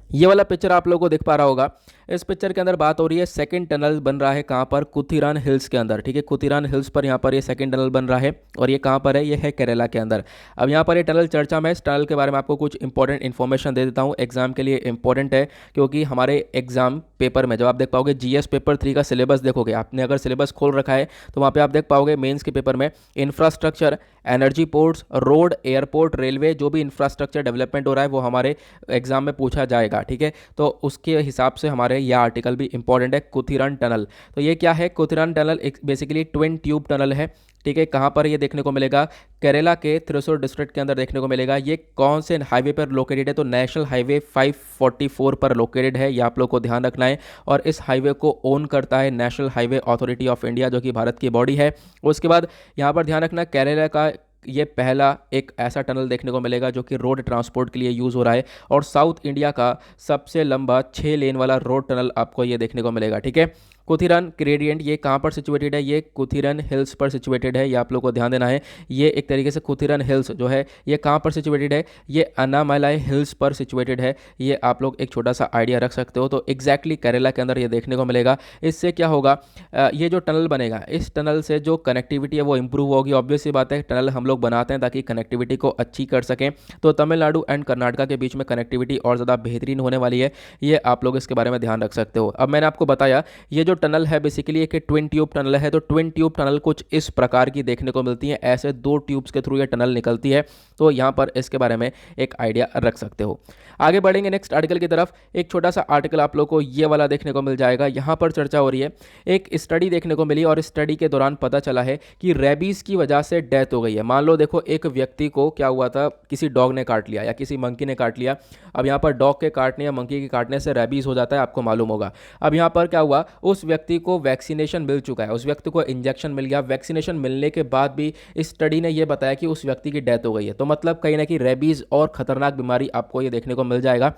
ये वाला पिक्चर आप लोगों को दिख पा रहा होगा। इस पिक्चर के अंदर बात हो रही है सेकंड टनल बन रहा है कहाँ पर, कुथिरान हिल्स के अंदर। ठीक है, कुथिरान हिल्स पर यहाँ पर ये सेकंड टनल बन रहा है और ये कहाँ पर है, ये है केरला के अंदर। अब यहाँ पर ये टनल चर्चा में, इस टनल के बारे में आपको कुछ इंपॉर्टेंट इन्फॉर्मेशन दे देता हूँ। एग्जाम के लिए इंपॉर्टेंट है क्योंकि हमारे एग्जाम पेपर में जब आप देख पाओगे जीएस पेपर 3 का सिलेबस देखोगे, आपने अगर सिलेबस खोल रखा है तो वहाँ पर आप देख पाओगे मेन्स के पेपर में infrastructure, energy, ports, road, airport, railway, जो भी इंफ्रास्ट्रक्चर डेवलपमेंट हो रहा है वो हमारे एग्जाम में पूछा जाएगा। ठीक है, तो उसके हिसाब से हमारे यह आर्टिकल भी इंपॉर्टेंट है। कुथिरान टनल, तो ये क्या है, कुथिरान टनल एक बेसिकली ट्विन ट्यूब टनल है। ठीक है, कहाँ पर ये देखने को मिलेगा, केरला के थ्रिसुर डिस्ट्रिक्ट के अंदर देखने को मिलेगा। ये कौन से हाईवे पर लोकेटेड है, तो नेशनल हाईवे 544 पर लोकेटेड है, ये आप लोग को ध्यान रखना है। और इस हाईवे को ओन करता है national highway authority of India, जो कि भारत की बॉडी है। उसके बाद यहाँ पर ध्यान रखना, केरला का ये पहला एक ऐसा टनल देखने को मिलेगा जो कि रोड ट्रांसपोर्ट के लिए यूज़ हो रहा है। और साउथ इंडिया का सबसे लंबा 6 लेन वाला रोड टनल आपको ये देखने को मिलेगा। ठीक है, कुथिरान ग्रेडियंट ये कहाँ पर सिचुएटेड है, ये कुथिरान हिल्स पर सिचुएटेड है, ये आप लोग को ध्यान देना है। ये एक तरीके से कुथिरान हिल्स जो है ये कहाँ पर सिचुएटेड है, ये अन्नामलाई हिल्स पर सिचुएटेड है। ये आप लोग एक छोटा सा आइडिया रख सकते हो। तो एग्जैक्टली केरला के अंदर ये देखने को मिलेगा। इससे क्या होगा, ये जो टनल बनेगा, इस टनल से जो कनेक्टिविटी है वो इंप्रूव होगी। ऑब्वियस सी बात है, टनल हम लोग बनाते हैं ताकि कनेक्टिविटी को अच्छी कर सकें। तो तमिलनाडु एंड कर्नाटका के बीच में कनेक्टिविटी और ज़्यादा बेहतरीन होने वाली है। ये आप लोग इसके बारे में ध्यान रख सकते हो। अब मैंने आपको बताया ये जो टनल है बेसिकली एक ट्विन ट्यूब टनल है। तो ट्विन ट्यूब टनल कुछ इस प्रकार की देखने को मिलती है, ऐसे दो ट्यूब्स के थ्रू ये टनल निकलती है। तो यहाँ पर इसके बारे में एक आइडिया रख सकते हो। आगे बढ़ेंगे नेक्स्ट आर्टिकल की तरफ। एक छोटा सा आर्टिकल आप लोग को ये वाला देखने को मिल जाएगा। यहाँ पर चर्चा हो रही है, एक स्टडी देखने को मिली और स्टडी के दौरान पता चला है कि रेबीज की वजह से डेथ हो गई है। मान लो देखो एक व्यक्ति को क्या हुआ था, किसी डॉग ने काट लिया या किसी मंकी ने काट लिया। अब यहाँ पर डॉग के काटने या मंकी के काटने से रेबीज हो जाता है, आपको मालूम होगा। अब यहाँ पर क्या हुआ, उस व्यक्ति को वैक्सीनेशन मिल चुका है, उस व्यक्ति को इंजेक्शन मिल गया। वैक्सीनेशन मिलने के बाद भी इस स्टडी ने यह बताया कि उस व्यक्ति की डेथ हो गई है। तो मतलब कहीं ना कहीं रेबीज और खतरनाक बीमारी आपको ये देखने को मिल जाएगा।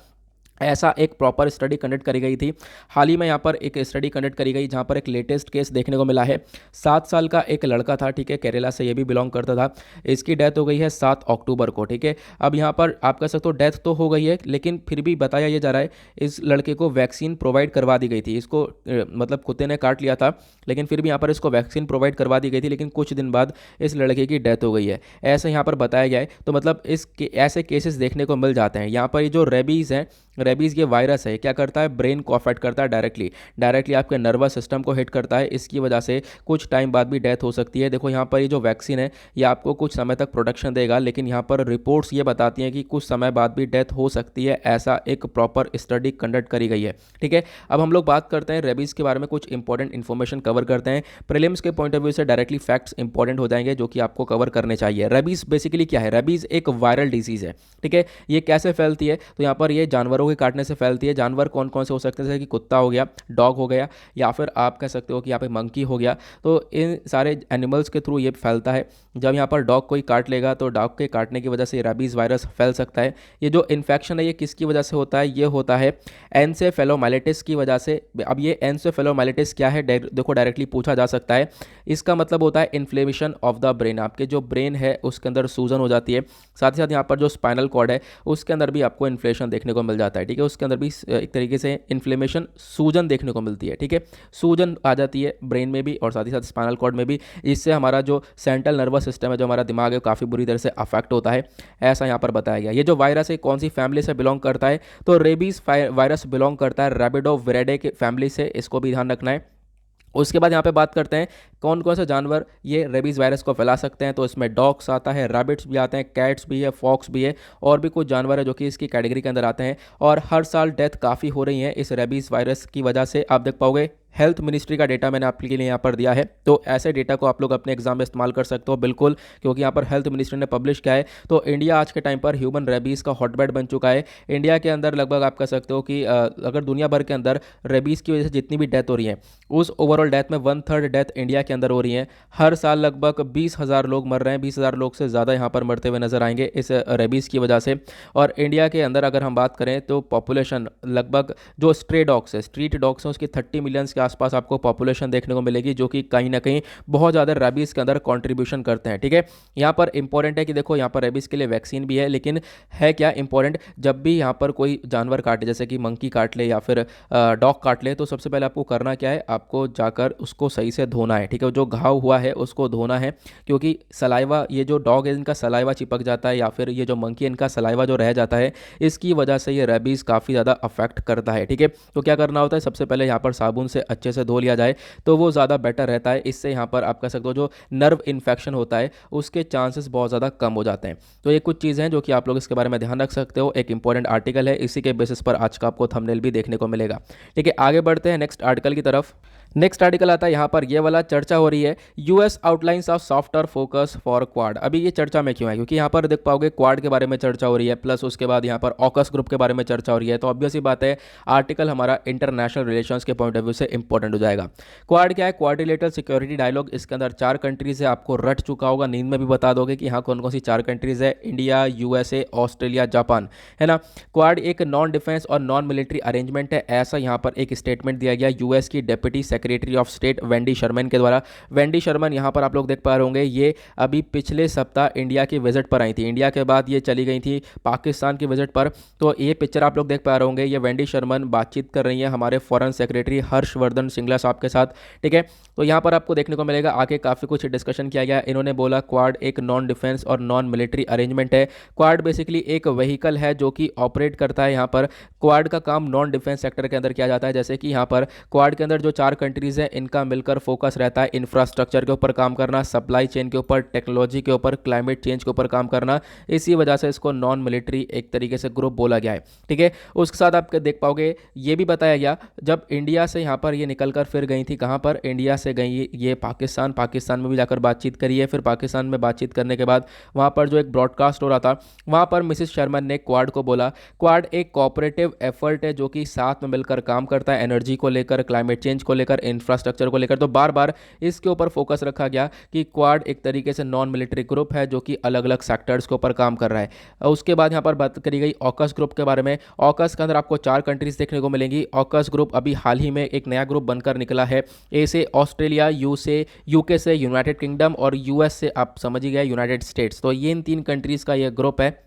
ऐसा एक प्रॉपर स्टडी कंडक्ट करी गई थी। हाल ही में यहाँ पर एक स्टडी कंडक्ट करी गई जहाँ पर एक लेटेस्ट केस देखने को मिला है। 7 साल का एक लड़का था, ठीक है, केरला से ये भी बिलोंग करता था। इसकी डेथ हो गई है 7 अक्टूबर को, ठीक है। अब यहाँ पर आप कह सकते हो डेथ तो हो गई है, लेकिन फिर भी बताया ये जा रहा है इस लड़के को वैक्सीन प्रोवाइड करवा दी गई थी। इसको मतलब कुत्ते ने काट लिया था, लेकिन फिर भी यहाँ पर इसको वैक्सीन प्रोवाइड करवा दी गई थी, लेकिन कुछ दिन बाद इस लड़के की डेथ हो गई है, ऐसा यहाँ पर बताया गया है। तो मतलब ऐसे केसेस देखने को मिल जाते हैं। यहाँ पर ये जो रेबीज़ है, रेबीज़ ये वायरस है, क्या करता है, ब्रेन को अफेक्ट करता है डायरेक्टली आपके नर्वस सिस्टम को हिट करता है। इसकी वजह से कुछ टाइम बाद भी डेथ हो सकती है। देखो यहाँ पर ये जो वैक्सीन है ये आपको कुछ समय तक प्रोटेक्शन देगा, लेकिन यहाँ पर रिपोर्ट्स ये बताती हैं कि कुछ समय बाद भी डेथ हो सकती है। ऐसा एक प्रॉपर स्टडी कंडक्ट करी गई है, ठीक है। अब हम लोग बात करते हैं रेबीज़ के बारे में, कुछ इंपॉर्टेंट इन्फॉर्मेशन कवर करते हैं। प्रीलिम्स के पॉइंट ऑफ व्यू से डायरेक्टली फैक्ट्स इंपॉर्टेंट हो जाएंगे जो कि आपको कवर करने चाहिए। रेबीज़ बेसिकली क्या है, रेबीज़ एक वायरल डिजीज़ है, ठीक है। ये कैसे फैलती है, तो यहाँ पर ये जानवरों के काटने से फैलती है। जानवर कौन कौन से हो सकते हैं, जैसे कि कुत्ता हो गया, डॉग हो गया, या फिर आप कह सकते हो कि यहाँ पे मंकी हो गया। तो इन सारे एनिमल्स के थ्रू ये फैलता है। जब यहाँ पर डॉग कोई काट लेगा तो डॉग के काटने की वजह से रेबीज़ वायरस फैल सकता है। ये जो इन्फेक्शन है ये किसकी वजह से होता है, ये होता है एन्सेफेलोमाइलिटिस की वजह से। अब ये एन्सेफेलोमाइलिटिस क्या है, देखो डायरेक्टली पूछा जा सकता है। इसका मतलब होता है इन्फ्लेमेशन ऑफ द ब्रेन, आपके जो ब्रेन है उसके अंदर सूजन हो जाती है। साथ ही साथ यहाँ पर जो स्पाइनल कॉर्ड है उसके अंदर भी आपको इन्फ्लेशन देखने को मिल जाता है, ठीक है। उसके अंदर भी एक तरीके से इन्फ्लेमेशन, सूजन देखने को मिलती है, ठीक है। सूजन आ जाती है ब्रेन में भी और साथ ही साथ स्पाइनल कॉर्ड में भी। इससे हमारा जो सेंट्रल नर्वस सिस्टम है, जो हमारा दिमाग है, काफ़ी बुरी तरह से अफेक्ट होता है, ऐसा यहाँ पर बताया गया। ये जो वायरस है कौन सी फैमिली से बिलोंग करता है, तो रेबीज़ वायरस बिलोंग करता है रैबिडोविरिडे के फैमिली से, इसको भी ध्यान रखना है। उसके बाद यहाँ पे बात करते हैं कौन कौन से जानवर ये रेबीज़ वायरस को फैला सकते हैं। तो इसमें डॉग्स आता है, रैबिट्स भी आते हैं, कैट्स भी है, फॉक्स भी है, और भी कुछ जानवर है जो कि इसकी कैटेगरी के अंदर आते हैं। और हर साल डेथ काफ़ी हो रही है इस रेबीज़ वायरस की वजह से। आप देख पाओगे हेल्थ मिनिस्ट्री का डेटा मैंने आपके लिए यहाँ पर दिया है, तो ऐसे डेटा को आप लोग अपने एग्जाम में इस्तेमाल कर सकते हो बिल्कुल, क्योंकि यहाँ पर हेल्थ मिनिस्ट्री ने पब्लिश किया है। तो इंडिया आज के टाइम पर ह्यूमन रेबीज़ का हॉटबेड बन चुका है। इंडिया के अंदर लगभग आप कह सकते हो कि अगर दुनिया भर के अंदर रेबीज़ की वजह से जितनी भी डेथ हो रही है, उस ओवरऑल डेथ में 1/3 डेथ इंडिया के अंदर हो रही है। हर साल लगभग 20,000 लोग मर रहे हैं, 20,000 लोग से ज़्यादा यहाँ पर मरते हुए नजर आएंगे इस रेबीज़ की वजह से। और इंडिया के अंदर अगर हम बात करें तो पॉपुलेशन लगभग जो स्ट्रे डॉग्स है, स्ट्रीट डॉग्स हैं, उसकी 30 मिलियंस के आसपास आपको पॉपुलेशन देखने को मिलेगी, जो कि कहीं ना कहीं बहुत ज़्यादा रेबीज़ के अंदर कंट्रीब्यूशन करते हैं, ठीक है। यहाँ पर इंपॉर्टेंट है कि देखो यहाँ पर रेबीज़ के लिए वैक्सीन भी है, लेकिन है क्या इंपॉर्टेंट, जब भी यहाँ पर कोई जानवर काटे, जैसे कि मंकी काट ले या फिर डॉग काट ले, तो सबसे पहले आपको करना क्या है, आपको जाकर उसको सही से धोना है, ठीक है। जो घाव हुआ है उसको धोना है, क्योंकि सलाइवा, ये जो डॉग है इनका सलाइवा चिपक जाता है, या फिर ये जो मंकी है इनका सलाइवा जो रह जाता है, इसकी वजह से ये रेबीज़ काफ़ी ज़्यादा अफेक्ट करता है, ठीक है। तो क्या करना होता है, सबसे पहले यहाँ पर साबुन से अच्छे से धो लिया जाए तो वो ज़्यादा बेटर रहता है। इससे यहाँ पर आप कह सकते हो जो नर्व इन्फेक्शन होता है उसके चांसेस बहुत ज़्यादा कम हो जाते हैं। तो ये कुछ चीज़ें हैं जो कि आप लोग इसके बारे में ध्यान रख सकते हो। एक इंपॉर्टेंट आर्टिकल है, इसी के बेसिस पर आज का आपको थंबनेल भी देखने को मिलेगा, ठीक है। आगे बढ़ते हैं नेक्स्ट आर्टिकल की तरफ। नेक्स्ट आर्टिकल आता है यहाँ पर, ये वाला चर्चा हो रही है, US outlines of software focus for quad. अभी ये चर्चा में क्यों है, क्योंकि यहाँ पर देख पाओगे क्वाड के बारे में चर्चा हो रही है, प्लस उसके बाद यहाँ पर ऑकस ग्रुप के बारे में चर्चा हो रही है। तो ऑब्वियस ही बात है आर्टिकल हमारा इंटरनेशनल रिलेशंस के पॉइंट ऑफ व्यू से इंपॉर्टेंट हो जाएगा। क्वाड क्या है, क्वाड्रिलेटरल सिक्योरिटी डायलॉग। इसके अंदर 4 कंट्रीज है, आपको रट चुका होगा, नींद में भी बता दोगे कि यहाँ कौन कौन सी 4 कंट्रीज है, इंडिया, यूएसए, ऑस्ट्रेलिया, जापान, है ना। क्वाड एक नॉन डिफेंस और नॉन मिलिट्री अरेंजमेंट है, ऐसा यहाँ पर एक स्टेटमेंट दिया गया यूएस की deputy secretary of state Wendy Sherman के द्वारा। वेंडी शर्मन यहाँ पर आप लोग देख पा रहे होंगे, ये अभी पिछले सप्ताह इंडिया के विजिट पर आई थी। इंडिया के बाद ये चली गई थी पाकिस्तान की विजिट पर। तो ये पिक्चर आप लोग देख पा रहे होंगे, ये वेंडी शर्मन बातचीत कर रही है हमारे फॉरेन सेक्रेटरी हर्षवर्धन श्रृंगला साहब के साथ, ठीक है। तो यहाँ पर आपको देखने को मिलेगा आगे काफ़ी कुछ डिस्कशन किया गया। इन्होंने बोला क्वाड एक नॉन डिफेंस और नॉन मिलिट्री अरेंजमेंट है। क्वाड बेसिकली एक व्हीकल है जो कि ऑपरेट करता है। यहाँ पर क्वाड का काम नॉन डिफेंस सेक्टर के अंदर किया जाता है, जैसे कि यहाँ पर क्वाड के अंदर जो 4 कंट्रीज़ हैं इनका मिलकर फोकस रहता है इंफ्रास्ट्रक्चर के ऊपर काम करना, सप्लाई चेन के ऊपर, टेक्नोलॉजी के ऊपर, क्लाइमेट चेंज के ऊपर काम करना। इसी वजह से इसको नॉन मिलिट्री एक तरीके से ग्रुप बोला गया है। ठीक है, उसके साथ आप देख पाओगे ये भी बताया गया जब इंडिया से यहाँ पर ये निकल कर फिर गई थी, कहाँ पर, इंडिया से गई ये पाकिस्तान, पाकिस्तान में भी जाकर बातचीत करी है। फिर पाकिस्तान में बातचीत करने के बाद वहाँ पर जो एक ब्रॉडकास्ट हो रहा था वहाँ पर मिसिस शर्मा ने क्वाड को बोला क्वाड एक कोऑपरेटिव एफर्ट है जो कि साथ में मिलकर काम करता है एनर्जी को लेकर, क्लाइमेट चेंज को लेकर, इंफ्रास्ट्रक्चर को लेकर। तो बार बार इसके ऊपर फोकस रखा गया कि क्वाड एक तरीके से नॉन मिलिट्री ग्रुप है जो कि अलग अलग सेक्टर्स के ऊपर काम कर रहा है। उसके बाद यहाँ पर बात करी गई ऑकस ग्रुप के बारे में। ऑकस के अंदर आपको 4 कंट्रीज देखने को मिलेंगी। ऑकस ग्रुप अभी हाल ही में एक नया ग्रुप बनकर निकला है। ए से ऑस्ट्रेलिया, यू से यूके से यूनाइटेड किंगडम और यूएस से आप समझ ही गए यूनाइटेड स्टेट्स। तो ये इन 3 कंट्रीज़ का ये ग्रुप है।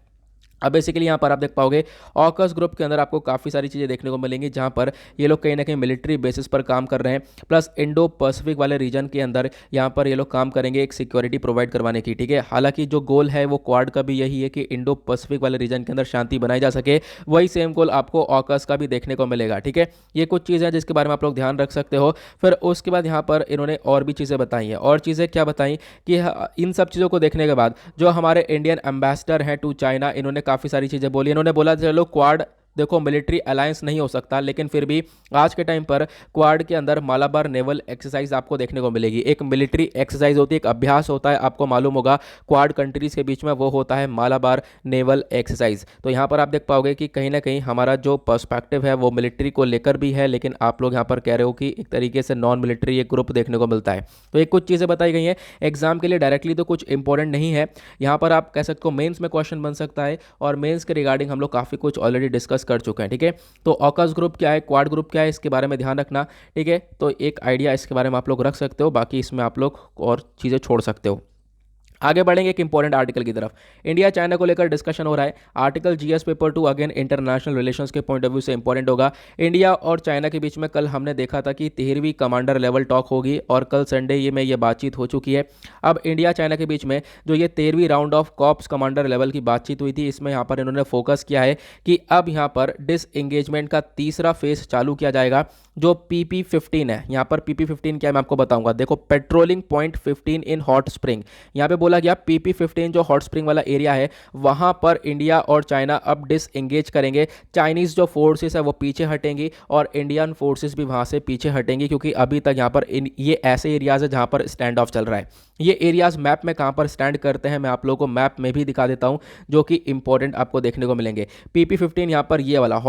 अब बेसिकली यहाँ पर आप देख पाओगे ऑकस ग्रुप के अंदर आपको काफ़ी सारी चीज़ें देखने को मिलेंगी जहाँ पर ये लोग कहीं ना कहीं मिलिट्री बेसिस पर काम कर रहे हैं, प्लस इंडो पैसिफिक वाले रीजन के अंदर यहाँ पर ये लोग काम करेंगे एक सिक्योरिटी प्रोवाइड करवाने की। ठीक है, हालांकि जो गोल है वो क्वाड का भी यही है कि इंडो पैसिफिक वाले रीजन के अंदर शांति बनाई जा सके, वही सेम गोल आपको ऑकस का भी देखने को मिलेगा। ठीक है, ये कुछ चीज़ें हैं जिसके बारे में आप लोग ध्यान रख सकते हो। फिर उसके बाद यहाँ पर इन्होंने और भी चीज़ें बताई हैं। और चीज़ें क्या बताई कि इन सब चीज़ों को देखने के बाद जो हमारे इंडियन एम्बेसडर हैं टू चाइना, इन्होंने काफ़ी सारी चीज़ें बोली। इन्होंने बोला चलो क्वाड देखो मिलिट्री अलायंस नहीं हो सकता, लेकिन फिर भी आज के टाइम पर क्वाड के अंदर मालाबार नेवल एक्सरसाइज आपको देखने को मिलेगी। एक मिलिट्री एक्सरसाइज होती है, एक अभ्यास होता है, आपको मालूम होगा क्वाड कंट्रीज़ के बीच में, वो होता है मालाबार नेवल एक्सरसाइज। तो यहाँ पर आप देख पाओगे कि कहीं ना कहीं हमारा जो पर्सपेक्टिव है वो मिलिट्री को लेकर भी है, लेकिन आप लोग यहाँ पर कह रहे हो कि एक तरीके से नॉन मिलिट्री एक ग्रुप देखने को मिलता है। तो ये कुछ चीज़ें बताई गई हैं एग्जाम के लिए, डायरेक्टली तो कुछ इंपॉर्टेंट नहीं है। यहाँ पर आप कह सकते हो मेन्स में क्वेश्चन बन सकता है, और मेन्स के रिगार्डिंग हम लोग काफ़ी कुछ ऑलरेडी डिस्कस कर चुके हैं। ठीक है, तो ऑकस ग्रुप क्या है, क्वाड ग्रुप क्या है, इसके बारे में ध्यान रखना। ठीक है, तो एक आइडिया इसके बारे में आप लोग रख सकते हो, बाकी इसमें आप लोग और चीज़ें छोड़ सकते हो। आगे बढ़ेंगे एक इंपॉर्टेंट आर्टिकल की तरफ। इंडिया चाइना को लेकर डिस्कशन हो रहा है। Article GS paper 2 again international relations के पॉइंट ऑफ व्यू से इंपॉर्टेंट होगा। इंडिया और चाइना के बीच में कल हमने देखा था कि 13वीं कमांडर लेवल टॉक होगी, और कल संडे ये में ये बातचीत हो चुकी है। अब इंडिया चाइना के बीच में जो ये 13वीं round of corps commander level की बातचीत हुई थी, इसमें यहाँ पर इन्होंने फोकस किया है कि अब यहाँ पर डिसएंगेजमेंट का तीसरा फेज चालू किया जाएगा, जो PP15 है। यहाँ पर PP15 क्या है मैं आपको बताऊंगा। देखो, patrolling point 15 in hot spring, यहाँ पे बोला गया PP15 जो हॉट स्प्रिंग वाला एरिया है वहां पर इंडिया और चाइना अब डिसएंगेज करेंगे। चाइनीज जो फोर्सेस है वो पीछे हटेंगी और इंडियन फोर्सेस भी वहां से पीछे हटेंगी, क्योंकि अभी तक यहाँ पर ये ऐसे एरियाज है जहां पर स्टैंड ऑफ चल रहा है। ये एरियाज मैप में कहां पर स्टैंड करते हैं मैं आप लोगों को मैप में भी दिखा देता हूं, जो कि इंपॉर्टेंट आपको देखने को मिलेंगे। PP15 यहाँ पर ये वाला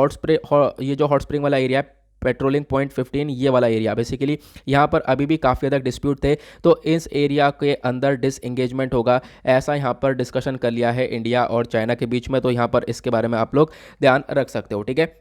ये जो हॉट स्प्रिंग वाला एरिया है, पेट्रोलिंग पॉइंट 15 ये वाला एरिया, बेसिकली यहाँ पर अभी भी काफ़ी हद तक डिस्प्यूट थे, तो इस एरिया के अंदर डिसएंगेजमेंट होगा, ऐसा यहाँ पर डिस्कशन कर लिया है इंडिया और चाइना के बीच में। तो यहाँ पर इसके बारे में आप लोग ध्यान रख सकते हो। ठीक है,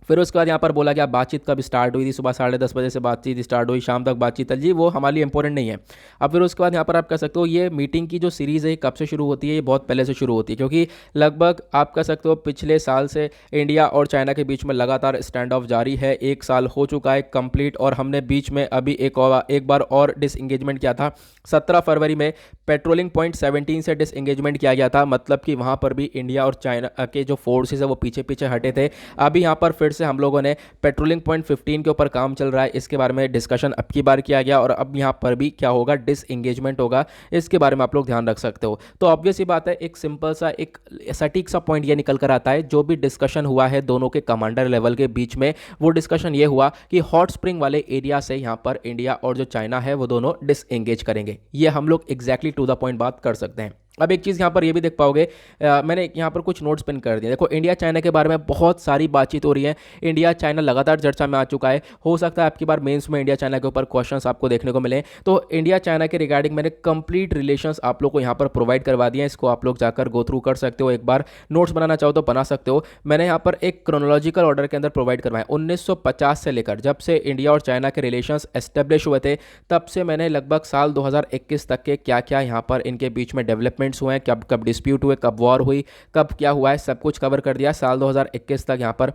फिर उसके बाद यहाँ पर बोला गया बातचीत कब स्टार्ट हुई थी। सुबह 10:30 बजे से बातचीत स्टार्ट हुई, शाम तक बातचीत चल जी, वो हमारे लिए इंपॉर्टेंट नहीं है। अब फिर उसके बाद यहाँ पर आप कह सकते हो ये मीटिंग की जो सीरीज़ है कब से शुरू होती है, ये बहुत पहले से शुरू होती है, क्योंकि लगभग आप कह सकते हो पिछले साल से इंडिया और चाइना के बीच में लगातार स्टैंड ऑफ जारी है। 1 साल हो चुका है कंप्लीट, और हमने बीच में अभी एक बार और डिसएंगेजमेंट किया था। 17 फरवरी में पेट्रोलिंग पॉइंट 17 से डिसएंगेजमेंट किया गया था, मतलब कि वहाँ पर भी इंडिया और चाइना के जो फोर्सेज है वो पीछे पीछे हटे थे। अभी यहाँ पर फिर से हम लोगों ने पेट्रोलिंग पॉइंट 15 के ऊपर काम चल रहा है, इसके बारे में डिस्कशन अब की बार किया गया, और अब यहाँ पर भी क्या होगा, डिसएंगेजमेंट होगा। इसके बारे में आप लोग ध्यान रख सकते हो। तो ऑब्वियस ही बात है, एक सिंपल सा एक सटीक सा पॉइंट ये निकल कर आता है, जो भी डिस्कशन हुआ है दोनों के कमांडर लेवल के बीच में, वो डिस्कशन ये हुआ कि हॉट स्प्रिंग वाले एरिया से यहाँ पर इंडिया और जो चाइना है वो दोनों डिसएंगेज करेंगे। ये हम लोग एग्जैक्टली टू द पॉइंट बात कर सकते हैं। अब एक चीज़ यहाँ पर ये भी देख पाओगे, मैंने यहाँ पर कुछ नोट्स पिन कर दिए। देखो, इंडिया चाइना के बारे में बहुत सारी बातचीत हो रही है, इंडिया चाइना लगातार चर्चा में आ चुका है। हो सकता है आपकी बार मेंस में इंडिया चाइना के ऊपर क्वेश्चंस आपको देखने को मिले। तो इंडिया चाइना के रिगार्डिंग मैंने कंप्लीट रिलेशंस आप लोग को यहाँ पर प्रोवाइड करवा दिए हैं, इसको आप लोग जाकर गो थ्रू कर सकते हो। एक बार नोट्स बनाना चाहो तो बना सकते हो। मैंने यहाँ पर एक क्रोनोलॉजिकल ऑर्डर के अंदर प्रोवाइड करवाए 1950 से लेकर, जब से इंडिया और चाइना के रिलेशंस एस्टेब्लिश हुए थे तब से मैंने लगभग साल 2021 तक के क्या क्या यहाँ पर इनके बीच में डेवलपमेंट्स हुए हैं, कब कब डिस्प्यूट हुए, कब वॉर हुई, कब क्या हुआ है, सब कुछ कवर कर दिया। साल 2021 तक यहाँ पर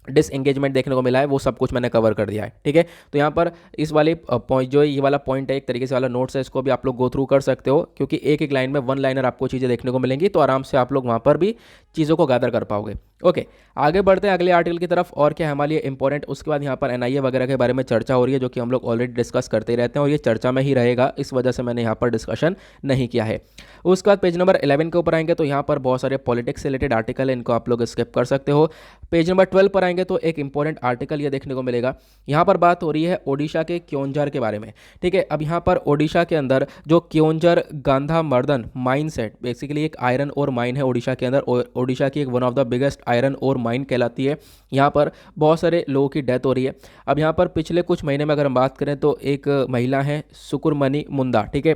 डिसएंगेजमेंट देखने को मिला है, वो सब कुछ मैंने कवर कर दिया है। ठीक है, तो यहाँ पर इस वाले पॉइंट जो ये वाला पॉइंट है, एक तरीके से वाला नोट्स है, इसको भी आप लोग गो थ्रू कर सकते हो, क्योंकि एक एक लाइन में वन लाइनर आपको चीज़ें देखने को मिलेंगी, तो आराम से आप लोग वहाँ पर भी चीज़ों को गैदर कर पाओगे। ओके, आगे बढ़ते हैं अगले आर्टिकल की तरफ। और क्या है हमारे लिए इंपॉर्टेंट, उसके बाद यहाँ पर एनआईए वगैरह के बारे में चर्चा हो रही है, जो कि हम लोग ऑलरेडी डिस्कस करते ही रहते हैं और ये चर्चा में ही रहेगा, इस वजह से मैंने यहाँ पर डिस्कशन नहीं किया है। उसके बाद पेज नंबर 11 के ऊपर आएंगे तो यहाँ पर बहुत सारे पॉलिटिक्स से रिलेटेड आर्टिकल है, इनको आप लोग स्किप कर सकते हो। पेज नंबर 12 पर आएंगे तो एक इंपॉर्टेंट आर्टिकल ये देखने को मिलेगा। यहाँ पर बात हो रही है ओडिशा के क्योंझर के बारे में। ठीक है, अब यहाँ पर ओडिशा के अंदर जो क्योंझर गांधामर्दन माइन सेट, बेसिकली एक आयरन और माइन है ओडिशा के अंदर। ओडिशा की एक one of the biggest iron और माइन कहलाती है। यहाँ पर बहुत सारे लोगों की डेथ हो रही है। अब यहाँ पर पिछले कुछ महीने में अगर हम बात करें तो एक महिला है सुकुरमणि मुंडा, ठीक है,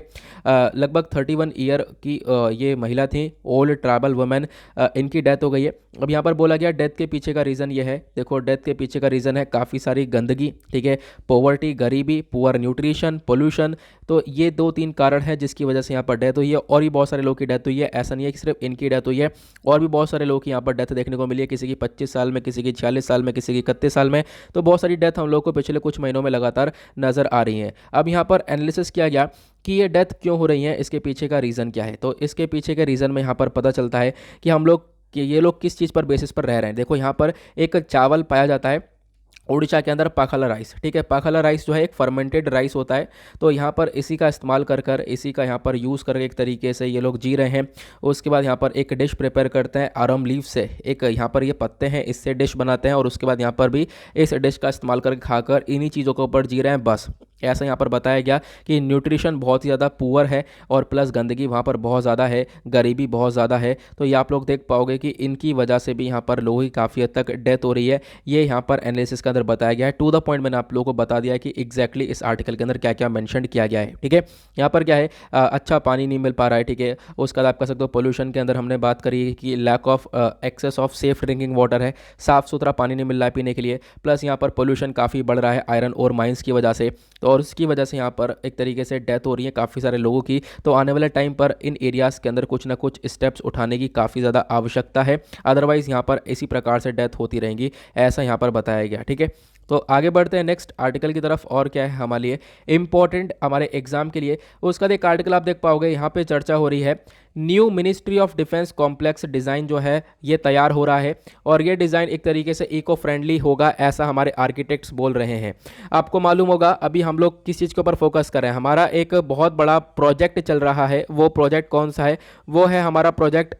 लगभग 31 ईयर की ये महिला थी, ओल्ड ट्राइबल वुमेन, इनकी डेथ हो गई है। अब यहाँ पर बोला गया डेथ के पीछे का रीज़न ये है, देखो डेथ के पीछे का रीज़न है काफ़ी सारी गंदगी, ठीक है, पॉवर्टी, गरीबी, पुअर न्यूट्रिशन, पोल्यूशन। तो ये 2-3 कारण है जिसकी वजह से यहाँ पर डेथ हुई है। और भी बहुत सारे लोगों की डेथ हुई है, ऐसा नहीं है कि सिर्फ इनकी डेथ हुई है, और भी बहुत सारे लोगों की यहाँ पर डेथ देखने को मिली है, किसी की 25 साल में, किसी की 46 साल में, किसी की 31 साल में। तो बहुत सारी डेथ हम लोग को पिछले कुछ महीनों में लगातार नज़र आ रही हैं। अब यहाँ पर एनालिसिस किया गया कि ये डेथ क्यों हो रही है, इसके पीछे का रीज़न क्या है। तो इसके पीछे के रीज़न में यहाँ पर पता चलता है कि हम लोग कि ये लोग किस चीज़ पर बेसिस पर रह रहे हैं। देखो यहाँ पर एक चावल पाया जाता है उड़ीसा के अंदर, पाखाला राइस, ठीक है, पाखाला राइस जो है एक फर्मेंटेड राइस होता है। तो यहाँ पर इसी का इस्तेमाल कर कर, इसी का यहाँ पर यूज़ करके एक तरीके से ये लोग जी रहे हैं। उसके बाद यहाँ पर एक डिश प्रिपेयर करते हैं आरम लीफ से, एक यहाँ पर ये पत्ते हैं, इससे डिश बनाते हैं, और उसके बाद यहाँ पर भी इस डिश का इस्तेमाल करके खाकर इन्हीं चीज़ों के ऊपर जी रहे हैं बस। ऐसा यहाँ पर बताया गया कि न्यूट्रिशन बहुत ही ज़्यादा पुअर है और प्लस गंदगी वहाँ पर बहुत ज़्यादा है, गरीबी बहुत ज़्यादा है। तो ये आप लोग देख पाओगे कि इनकी वजह से भी यहाँ पर लोगों की काफ़ी हद तक डेथ हो रही है। ये यहाँ पर एनालिसिस के अंदर बताया गया है। टू द पॉइंट मैंने आप लोगों को बता दिया है कि एग्जैक्टली इस आर्टिकल के अंदर क्या क्या मेंशन किया गया है। ठीक है, यहाँ पर क्या है, अच्छा पानी नहीं मिल पा रहा है, ठीक है। उसके बाद आप कह सकते हो पोल्यूशन के अंदर हमने बात करी कि lack of access of safe drinking water है, साफ़ सुथरा पानी नहीं मिल रहा है पीने के लिए। प्लस यहाँ पर पोल्यूशन काफ़ी बढ़ रहा है आयरन और माइंस की वजह से, तो और उसकी वजह से यहाँ पर एक तरीके से डेथ हो रही है काफ़ी सारे लोगों की। तो आने वाले टाइम पर इन एरियाज़ के अंदर कुछ ना कुछ स्टेप्स उठाने की काफ़ी ज़्यादा आवश्यकता है, अदरवाइज़ यहाँ पर इसी प्रकार से डेथ होती रहेंगी, ऐसा यहाँ पर बताया गया। ठीक है, तो आगे बढ़ते हैं नेक्स्ट आर्टिकल की तरफ। और क्या है हमारे लिए इंपॉर्टेंट हमारे एग्जाम के लिए, उसका एक आर्टिकल आप देख पाओगे, यहाँ पे चर्चा हो रही है new ministry of defence complex design जो है ये तैयार हो रहा है, और ये डिज़ाइन एक तरीके से इको फ्रेंडली होगा, ऐसा हमारे आर्किटेक्ट्स बोल रहे हैं। आपको मालूम होगा अभी हम लोग किस चीज़ के ऊपर फोकस कर रहे हैं, हमारा एक बहुत बड़ा प्रोजेक्ट चल रहा है। वो प्रोजेक्ट कौन सा है, वो है हमारा प्रोजेक्ट,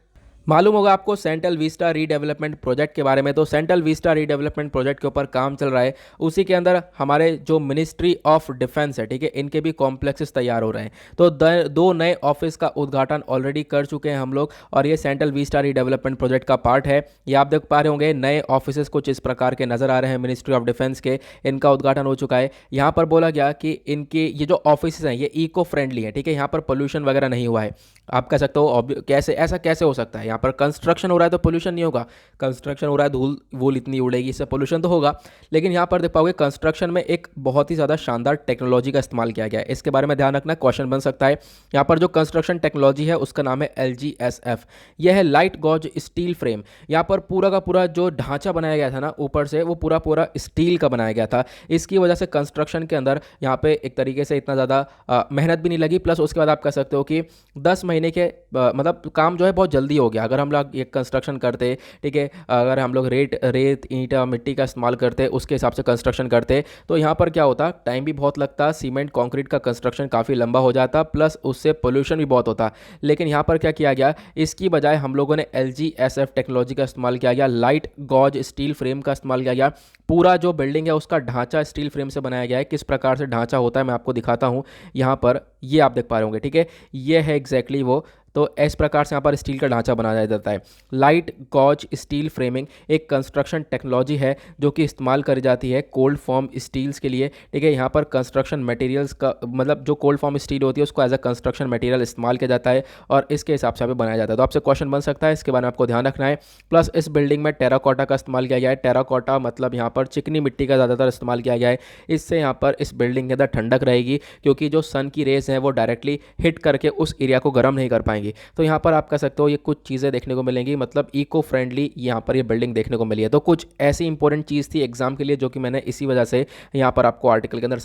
मालूम होगा आपको, सेंट्रल विस्टा रीडेवलपमेंट प्रोजेक्ट के बारे में। तो सेंट्रल विस्टा रीडेवलपमेंट प्रोजेक्ट के ऊपर काम चल रहा है, उसी के अंदर हमारे जो मिनिस्ट्री ऑफ डिफेंस है, ठीक है, इनके भी कॉम्प्लेक्सेस तैयार हो रहे हैं। तो 2 नए ऑफिस का उद्घाटन ऑलरेडी कर चुके हैं हम लोग, और ये सेंट्रल विस्टा रीडेवलपमेंट प्रोजेक्ट का पार्ट है। ये आप देख पा रहे होंगे, नए ऑफिस कुछ इस प्रकार के नजर आ रहे हैं मिनिस्ट्री ऑफ डिफेंस के, इनका उद्घाटन हो चुका है। यहाँ पर बोला गया कि इनके ये जो ऑफिस हैं ये इको फ्रेंडली है, ठीक है, यहाँ पर पोल्यूशन वगैरह नहीं हुआ है। आप कह सकते हो कैसे, ऐसा कैसे हो सकता है, यहाँ पर कंस्ट्रक्शन हो रहा है तो पोल्यूशन नहीं होगा, कंस्ट्रक्शन हो रहा है धूल वूल इतनी उड़ेगी, इससे पोल्यूशन तो होगा। लेकिन यहाँ पर देख पाओगे कंस्ट्रक्शन में एक बहुत ही ज़्यादा शानदार टेक्नोलॉजी का इस्तेमाल किया गया है, इसके बारे में ध्यान रखना, क्वेश्चन बन सकता है। यहाँ पर जो कंस्ट्रक्शन टेक्नोलॉजी है उसका नाम है LGSF, यह है लाइट गॉज स्टील फ्रेम। यहाँ पर पूरा का पूरा जो ढांचा बनाया गया था ना ऊपर से, वो पूरा पूरा स्टील का बनाया गया था। इसकी वजह से कंस्ट्रक्शन के अंदर यहाँ पे एक तरीके से इतना ज़्यादा मेहनत भी नहीं लगी। प्लस उसके बाद आप कह सकते हो कि 10 महीने के मतलब काम जो है बहुत जल्दी हो गया। अगर हम लोग ये कंस्ट्रक्शन करते, ठीक है, अगर हम लोग रेत ईंट मिट्टी का इस्तेमाल करते, उसके हिसाब से कंस्ट्रक्शन करते, तो यहाँ पर क्या होता, टाइम भी बहुत लगता, सीमेंट कंक्रीट का कंस्ट्रक्शन काफ़ी लंबा हो जाता, प्लस उससे पोल्यूशन भी बहुत होता। लेकिन यहाँ पर क्या किया गया, इसकी बजाय हम लोगों ने LGSF टेक्नोलॉजी का इस्तेमाल किया गया, लाइट गॉज स्टील फ्रेम का इस्तेमाल किया गया। पूरा जो बिल्डिंग है उसका ढांचा स्टील फ्रेम से बनाया गया है। किस प्रकार से ढांचा होता है मैं आपको दिखाता हूँ, यहाँ पर ये आप देख पा रहे होंगे, ठीक है, ये है एग्जैक्टली वो। तो इस प्रकार से यहाँ पर स्टील का ढांचा बनाया जाता है। लाइट गॉज स्टील फ्रेमिंग एक कंस्ट्रक्शन टेक्नोलॉजी है जो कि इस्तेमाल करी जाती है कोल्ड फॉर्म स्टील्स के लिए, ठीक है। यहाँ पर कंस्ट्रक्शन मटेरियल्स का मतलब जो कोल्ड फॉर्म स्टील होती है उसको एज अ कंस्ट्रक्शन मटेरियल इस्तेमाल किया जाता है, और इसके हिसाब से यहाँ पे बनाया जाता है। तो आपसे क्वेश्चन बन सकता है, इसके बारे में आपको ध्यान रखना है। प्लस इस बिल्डिंग में टेराकोटा का इस्तेमाल किया गया है। टेराकोटा मतलब यहाँ पर चिकनी मिट्टी का ज़्यादातर इस्तेमाल किया गया है। इससे यहाँ पर इस बिल्डिंग के अंदर ठंडक रहेगी, क्योंकि जो सन की रेज हैं वो डायरेक्टली हिट करके उस एरिया को गर्म नहीं कर पाएंगी। तो यहाँ पर आप कह सकते हो ये कुछ चीज़ें देखने को मिलेंगी, मतलब इको फ्रेंडली यहाँ पर ये बिल्डिंग देखने को मिली है। तो कुछ ऐसी इंपॉर्टेंट चीज़ थी एग्जाम के लिए जो कि मैंने इसी वजह से यहाँ पर आपको आर्टिकल के अंदर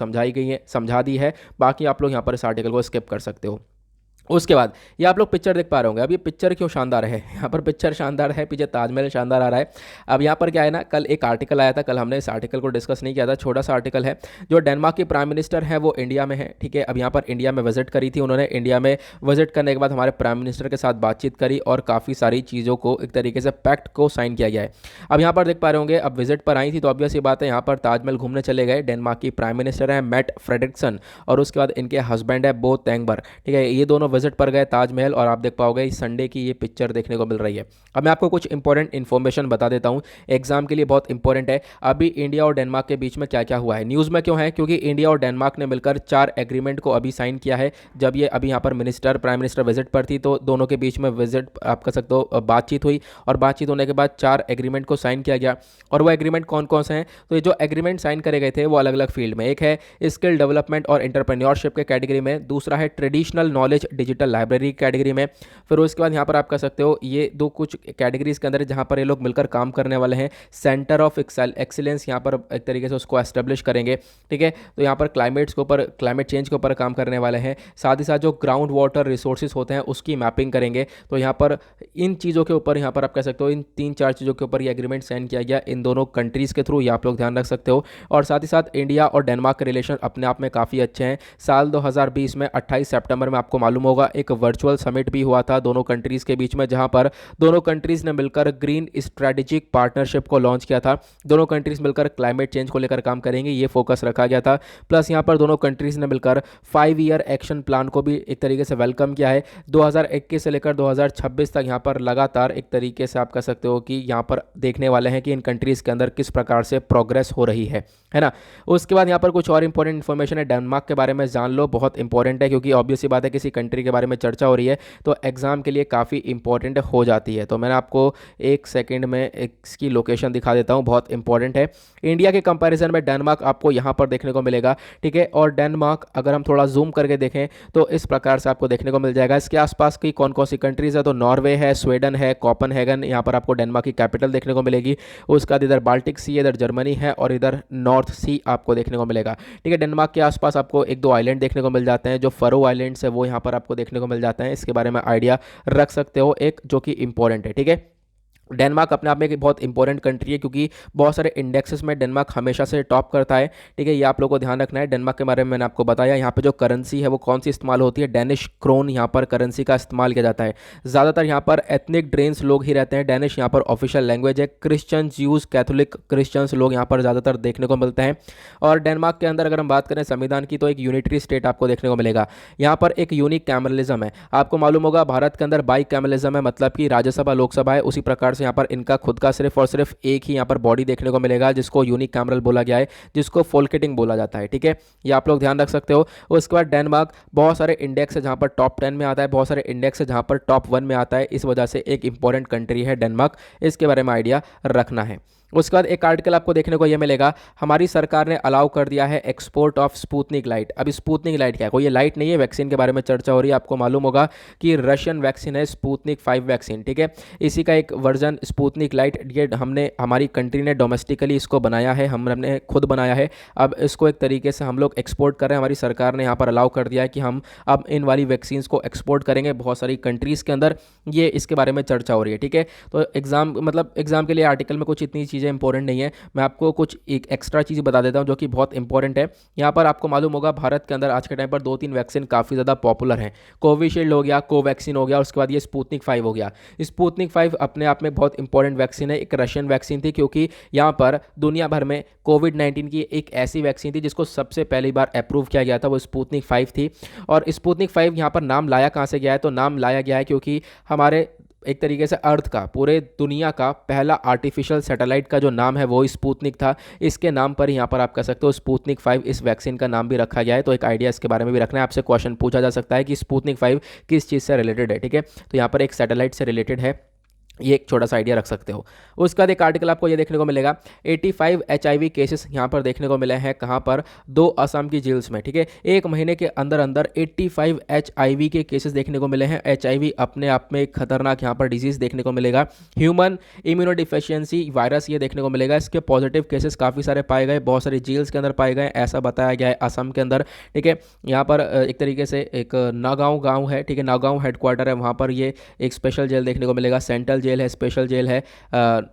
समझा दी है। बाकी आप लोग यहाँ पर इस आर्टिकल को स्किप कर सकते हो। उसके बाद ये आप लोग पिक्चर देख पा रहे होंगे। अब ये पिक्चर क्यों शानदार है, यहाँ पर पिक्चर शानदार है, पीछे ताजमहल शानदार आ रहा है। अब यहाँ पर क्या है ना, कल एक आर्टिकल आया था, कल हमने इस आर्टिकल को डिस्कस नहीं किया था, छोटा सा आर्टिकल है। जो डेनमार्क की प्राइम मिनिस्टर है वो इंडिया में है, ठीक है। अब यहाँ पर इंडिया में विजिट करी थी उन्होंने, इंडिया में विजिट करने के बाद हमारे प्राइम मिनिस्टर के साथ बातचीत करी और काफ़ी सारी चीज़ों को एक तरीके से पैक्ट को साइन किया गया है। अब यहाँ पर देख पा रहे होंगे, अब विजिट पर आई थी तो ऑब्वियस सी बात है, यहाँ पर ताजमहल घूमने चले गए। डेनमार्क की प्राइम मिनिस्टर है मैट फ्रेडरिक्सन और उसके बाद इनके हस्बैंड है बो तेंगबर, ठीक है। ये दोनों विजिट पर गए ताजमहल, और आप देख पाओगे इस संडे की ये पिक्चर देखने को मिल रही है। अब मैं आपको कुछ इंपॉर्टेंट इन्फॉर्मेशन बता देता हूं, एग्जाम के लिए बहुत इंपॉर्टेंट है। अभी इंडिया और डेनमार्क के बीच में क्या क्या हुआ है, न्यूज़ में क्यों है, क्योंकि इंडिया और डेनमार्क ने मिलकर 4 एग्रीमेंट को अभी साइन किया है। जब ये अभी यहाँ पर प्राइम मिनिस्टर विजिट पर थी तो दोनों के बीच में विजिट आप कर सकते हो बातचीत हुई, और बातचीत होने के बाद 4 एग्रीमेंट को साइन किया गया। और वो एग्रीमेंट कौन कौन से हैं, तो ये जो एग्रीमेंट साइन करे गए थे वो अलग अलग फील्ड में, एक है स्किल डेवलपमेंट और एंटरप्रेन्योरशिप के कैटेगरी में, दूसरा है traditional knowledge digital library category में। फिर उसके बाद यहाँ पर आप कह सकते हो ये दो कुछ कैटेगरीज के अंदर जहाँ पर ये लोग मिलकर काम करने वाले हैं, सेंटर ऑफ एक्सीलेंस यहाँ पर एक तरीके से उसको एस्टेब्लिश करेंगे, ठीक है। तो यहाँ पर क्लाइमेट चेंज के ऊपर काम करने वाले हैं। साथ ही साथ जो ग्राउंड वाटर रिसोर्सेज होते हैं उसकी मैपिंग करेंगे। तो यहाँ पर इन चीज़ों के ऊपर यहाँ पर आप कह सकते हो इन 3-4 चीज़ों के ऊपर ये एग्रीमेंट साइन किया गया इन दोनों कंट्रीज़ के थ्रू, ये आप लोग ध्यान रख सकते हो। और साथ ही साथ इंडिया और डेनमार्क के रिलेशन अपने आप में काफ़ी अच्छे हैं। साल 2020 में 28 सितंबर में आपको मालूम होगा एक वर्चुअल समिट भी हुआ था दोनों कंट्रीज़ के बीच में, जहां पर दोनों कंट्रीज़ ने मिलकर ग्रीन स्ट्रेटेजिक पार्टनरशिप को लॉन्च किया था। दोनों कंट्रीज़ मिलकर क्लाइमेट चेंज को लेकर काम करेंगे, ये फोकस रखा गया था। प्लस यहां पर दोनों कंट्रीज़ ने मिलकर 5 ईयर एक्शन प्लान को भी एक तरीके से वेलकम किया है। 2021 से लेकर 2026 तक यहाँ पर लगातार एक तरीके से आप कह सकते हो कि यहाँ पर देखने वाले हैं कि इन कंट्रीज़ के अंदर किस प्रकार से प्रोग्रेस हो रही है ना। उसके बाद यहाँ पर कुछ और इंपॉर्टेंट इन्फॉर्मेशन है, डेनमार्क के बारे में जान लो, बहुत इंपॉर्टेंट है, क्योंकि ऑब्वियस सी बात है किसी कंट्री के बारे में चर्चा हो रही है तो एग्जाम के लिए काफ़ी इंपॉर्टेंट हो जाती है। तो मैंने आपको एक सेकंड में इसकी लोकेशन दिखा देता हूँ, बहुत इंपॉर्टेंट है। इंडिया के कंपैरिजन में डेनमार्क आपको यहाँ पर देखने को मिलेगा, ठीक है। और डेनमार्क अगर हम थोड़ा जूम करके देखें तो इस प्रकार से आपको देखने को मिल जाएगा। इसके आसपास की कौन कौन सी कंट्रीज़ है, तो नॉर्वे है, स्वीडन है, कोपेनहेगन, यहाँ पर आपको डेनमार्क की कैपिटल देखने को मिलेगी। उसका इधर बाल्टिक सी है, इधर जर्मनी है और इधर नॉर्थ सी आपको देखने को मिलेगा, ठीक है। डेनमार्क के आसपास आपको 1-2 आइलैंड देखने को मिल जाते हैं, जो फरो आइलैंड्स है वो यहाँ पर आपको देखने को मिल जाते हैं। इसके बारे में आइडिया रख सकते हो एक, जो कि इंपॉर्टेंट है, ठीक है। डेनमार्क अपने आप में एक बहुत इंपॉर्टेंट कंट्री है, क्योंकि बहुत सारे इंडेक्सेस में डेनमार्क हमेशा से टॉप करता है, ठीक है। ये आप लोगों को ध्यान रखना है। डेनमार्क के बारे में मैंने आपको बताया। यहाँ पे जो करेंसी है वो कौन सी इस्तेमाल होती है, डेनिश क्रोन यहाँ पर करेंसी का इस्तेमाल किया जाता है। ज़्यादातर यहाँ पर एथनिक ड्रेन्स लोग ही रहते हैं। डेनिश यहाँ पर ऑफिशियल लैंग्वेज है। क्रिश्चियन, ज्यूज, कैथोलिक क्रिश्चियंस लोग यहाँ पर ज़्यादातर देखने को मिलते हैं। और डेनमार्क के अंदर अगर हम बात करें संविधान की, तो एक यूनिटरी स्टेट आपको देखने को मिलेगा। यहाँ पर एक यूनिक कैमरलिज्म है। आपको मालूम होगा भारत के अंदर बाई कैमरलिज्म है, मतलब कि राज्यसभा लोकसभा है, उसी प्रकार से यहाँ पर इनका खुद का सिर्फ और सिर्फ एक ही यहाँ पर बॉडी देखने को मिलेगा, जिसको यूनिक कैमरल बोला गया है, जिसको फोल्केटिंग बोला जाता है, ठीक है। ये आप लोग ध्यान रख सकते हो। उसके बाद डेनमार्क बहुत सारे इंडेक्स है जहाँ पर टॉप 10 में आता है, बहुत सारे इंडेक्स है जहाँ पर टॉप 1 में आता है। इस वजह से एक इंपॉर्टेंट कंट्री है डेनमार्क, इसके बारे में आइडिया रखना है। उसके बाद एक आर्टिकल आपको देखने को ये मिलेगा, हमारी सरकार ने अलाउ कर दिया है एक्सपोर्ट ऑफ स्पुतनिक लाइट। अब स्पुतनिक लाइट क्या है, कोई ये लाइट नहीं है, वैक्सीन के बारे में चर्चा हो रही है। आपको मालूम होगा कि रशियन वैक्सीन है स्पुतनिक 5 वैक्सीन, ठीक है। इसी का एक वर्जन स्पुतनिक लाइट, ये हमारी कंट्री ने डोमेस्टिकली इसको बनाया है, हमने खुद बनाया है। अब इसको एक तरीके से हम लोग एक्सपोर्ट कर रहे हैं। हमारी सरकार ने यहाँ पर अलाउ कर दिया है कि हम अब इन वाली वैक्सीन को एक्सपोर्ट करेंगे बहुत सारी कंट्रीज़ के अंदर, ये इसके बारे में चर्चा हो रही है, ठीक है। तो एग्जाम के लिए आर्टिकल में कुछ इतनी चीज़ें इंपॉर्टेंट नहीं है, मैं आपको कुछ एक एक्स्ट्रा चीज़ बता देता हूं जो कि बहुत इंपॉर्टेंट है। यहाँ पर आपको मालूम होगा भारत के अंदर आज के टाइम पर 2-3 वैक्सीन काफ़ी ज़्यादा पॉपुलर हैं। कोविशील्ड हो गया, कोवैक्सीन हो गया, उसके बाद ये स्पुतनिक 5 हो गया। स्पुतनिक 5 अपने आप में बहुत इंपॉर्टेंट वैक्सीन है, एक रशियन वैक्सीन थी, क्योंकि यहाँ पर दुनिया भर में कोविड-19 की एक ऐसी वैक्सीन थी जिसको सबसे पहली बार अप्रूव किया गया था, वो स्पुतनिक 5 थी। और स्पुतनिक 5 यहाँ पर नाम लाया कहाँ से गया है, तो नाम लाया गया है क्योंकि हमारे एक तरीके से अर्थ का, पूरे दुनिया का पहला आर्टिफिशियल सैटेलाइट का जो नाम है वो स्पुतनिक था। इसके नाम पर यहाँ पर आप कह सकते हो स्पुतनिक 5 इस वैक्सीन का नाम भी रखा गया है। तो एक आइडिया इसके बारे में भी रखना है, आपसे क्वेश्चन पूछा जा सकता है कि स्पुतनिक 5 किस चीज़ से रिलेटेड है, ठीक है। तो यहाँ पर एक सैटेलाइट से रिलेटेड है। ये एक छोटा सा आइडिया रख सकते हो। उसका एक आर्टिकल आपको ये देखने को मिलेगा, 85 HIV केसेस यहाँ पर देखने को मिले हैं। कहाँ पर? 2 असम की जेल्स में, ठीक है। एक महीने के अंदर अंदर 85 HIV के केसेस देखने को मिले हैं। HIV अपने आप में एक खतरनाक यहाँ पर डिजीज देखने को मिलेगा, ह्यूमन इम्यूनोडिफिशियंसी वायरस, ये देखने को मिलेगा। इसके पॉजिटिव केसेस काफ़ी सारे पाए गए, बहुत सारी जेल्स के अंदर पाए गए, ऐसा बताया गया है असम के अंदर, ठीक है। यहाँ पर एक तरीके से एक नागांव गाँव है, ठीक है, नागांव हेडक्वार्टर है, वहाँ पर ये एक स्पेशल जेल देखने को मिलेगा, सेंट्रल जेल है, स्पेशल जेल है,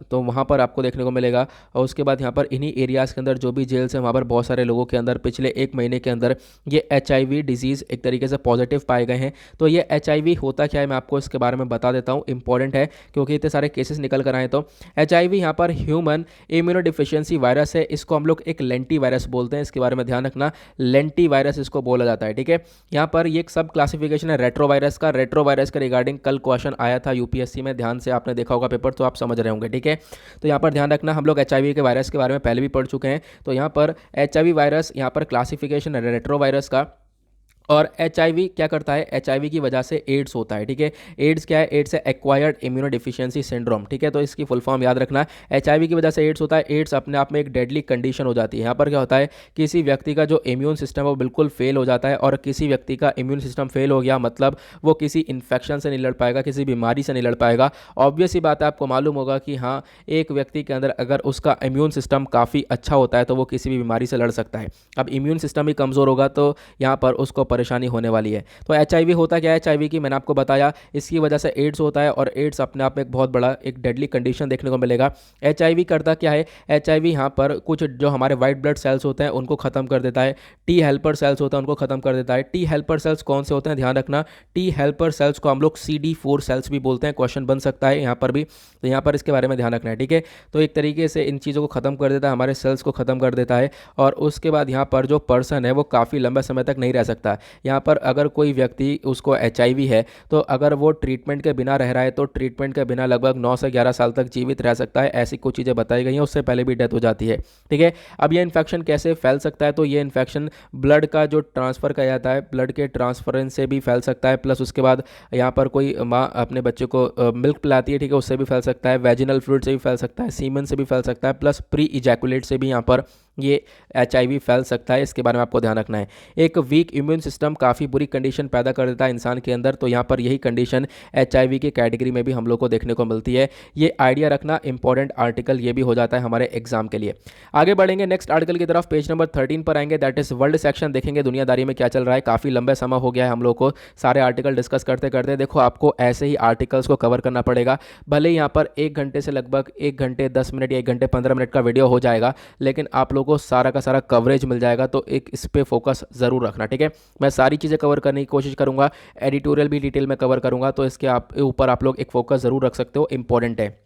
तो वहाँ पर आपको देखने को मिलेगा। और उसके बाद यहाँ पर इन्हीं एरियाज़ के अंदर जो भी जेल्स हैं वहाँ पर बहुत सारे लोगों के अंदर पिछले एक महीने के अंदर ये HIV डिजीज़ एक तरीके से पॉजिटिव पाए गए हैं। तो ये HIV होता क्या है मैं आपको इसके बारे में बता देता हूँ, इंपॉर्टेंट है क्योंकि इतने सारे केसेस निकल कर आए। तो HIV यहाँ पर ह्यूमन इम्यूनोडिफिशियंसी वायरस है, इसको हम लोग एक लेंटी वायरस बोलते हैं, इसके बारे में ध्यान रखना, लेंटी वायरस इसको बोला जाता है, ठीक है। यहाँ पर ये एक सब क्लासिफिकेशन है रेट्रो वायरस का। रेट्रो वायरस के रिगार्डिंग कल क्वेश्चन आया था यूपीएससी में, ध्यान से आपने देखा होगा पेपर तो आप समझ रहे होंगे, ठीक है। तो यहाँ पर ध्यान रखना, हम लोग HIV के वायरस के बारे में पहले भी पढ़ चुके हैं। तो यहाँ पर HIV वायरस यहाँ पर क्लासिफिकेशन है रेट्रो वायरस का। और HIV क्या करता है? HIV की वजह से एड्स होता है, ठीक है। एड्स क्या है? एड्स है एक्वायर्ड इम्यूनोडिफिशियंसी सिंड्रोम, ठीक है। तो इसकी फुल फॉर्म याद रखना, HIV की वजह से एड्स होता है। एड्स अपने आप में एक डेडली कंडीशन हो जाती है। यहाँ पर क्या होता है, किसी व्यक्ति का जो इम्यून सिस्टम है वो बिल्कुल फेल हो जाता है, और किसी व्यक्ति का इम्यून सिस्टम फेल हो गया मतलब वो किसी इन्फेक्शन से नहीं लड़ पाएगा, किसी बीमारी से नहीं लड़ पाएगा। ऑब्वियस ही बात है, आपको मालूम होगा कि हाँ, एक व्यक्ति के अंदर अगर उसका इम्यून सिस्टम काफ़ी अच्छा होता है तो वो किसी भी बीमारी से लड़ सकता है। अब इम्यून सिस्टम ही कमज़ोर होगा तो यहाँ पर उसको परेशानी होने वाली है। तो HIV होता क्या है? HIV की मैंने आपको बताया, इसकी वजह से एड्स होता है, और एड्स अपने आप में एक बहुत बड़ा एक डेडली कंडीशन देखने को मिलेगा। HIV करता क्या है? HIV यहाँ पर कुछ जो हमारे वाइट ब्लड सेल्स होते हैं उनको ख़त्म कर देता है, टी हेल्पर सेल्स होते हैं उनको ख़त्म कर देता है। टी हेल्पर सेल्स कौन से होते हैं? ध्यान रखना, टी हेल्पर सेल्स को हम लोग CD4 सेल्स भी बोलते हैं, क्वेश्चन बन सकता है यहाँ पर भी, तो यहाँ पर इसके बारे में ध्यान रखना है, ठीक है। तो एक तरीके से इन चीज़ों को ख़त्म कर देता है, हमारे सेल्स को ख़त्म कर देता है, और उसके बाद यहाँ पर जो पर्सन है वो काफ़ी लंबे समय तक नहीं रह सकता। यहाँ पर अगर कोई व्यक्ति उसको HIV है तो अगर वो ट्रीटमेंट के बिना रह रहा है तो ट्रीटमेंट के बिना लगभग 9 से 11 साल तक जीवित रह सकता है। ऐसी कुछ चीज़ें बताई गई हैं, उससे पहले भी डेथ हो जाती है, ठीक है। अब ये इन्फेक्शन कैसे फैल सकता है? तो ये इन्फेक्शन ब्लड का जो ट्रांसफ़र किया जाता है, ब्लड के ट्रांसफरेंस से भी फैल सकता है, प्लस उसके बाद यहाँ पर कोई माँ अपने बच्चे को मिल्क पिलाती है, ठीक है, उससे भी फैल सकता है, वेजिनल फ्लूइड से भी फैल सकता है, सीमन से भी फैल सकता है, प्लस प्री इजैकुलेट से भी यहाँ पर ये HIV फैल सकता है। इसके बारे में आपको ध्यान रखना है। एक वीक इम्यून सिस्टम काफ़ी बुरी कंडीशन पैदा कर देता है इंसान के अंदर, तो यहाँ पर यही कंडीशन HIV की कैटेगरी में भी हम लोग को देखने को मिलती है। ये आइडिया रखना, इंपॉर्टेंट आर्टिकल ये भी हो जाता है हमारे एग्जाम के लिए। आगे बढ़ेंगे नेक्स्ट आर्टिकल की तरफ, पेज नंबर 13 पर आएंगे, दैट इज वर्ल्ड सेक्शन। देखेंगे दुनियादारी में क्या चल रहा है। काफ़ी लंबा समय हो गया है हम लोग को सारे आर्टिकल डिस्कस करते करते। देखो आपको ऐसे ही आर्टिकल्स को कवर करना पड़ेगा, भले यहाँ पर 1 घंटे से लगभग 1 घंटे 10 मिनट या 1 घंटे 15 मिनट का वीडियो हो जाएगा, लेकिन आप लोगों को सारा का सारा कवरेज मिल जाएगा, तो एक इस पे फोकस ज़रूर रखना, ठीक है। मैं सारी चीज़ें कवर करने की कोशिश करूंगा, एडिटोरियल भी डिटेल में कवर करूंगा, तो इसके ऊपर आप लोग एक फोकस ज़रूर रख सकते हो, इंपॉर्टेंट है।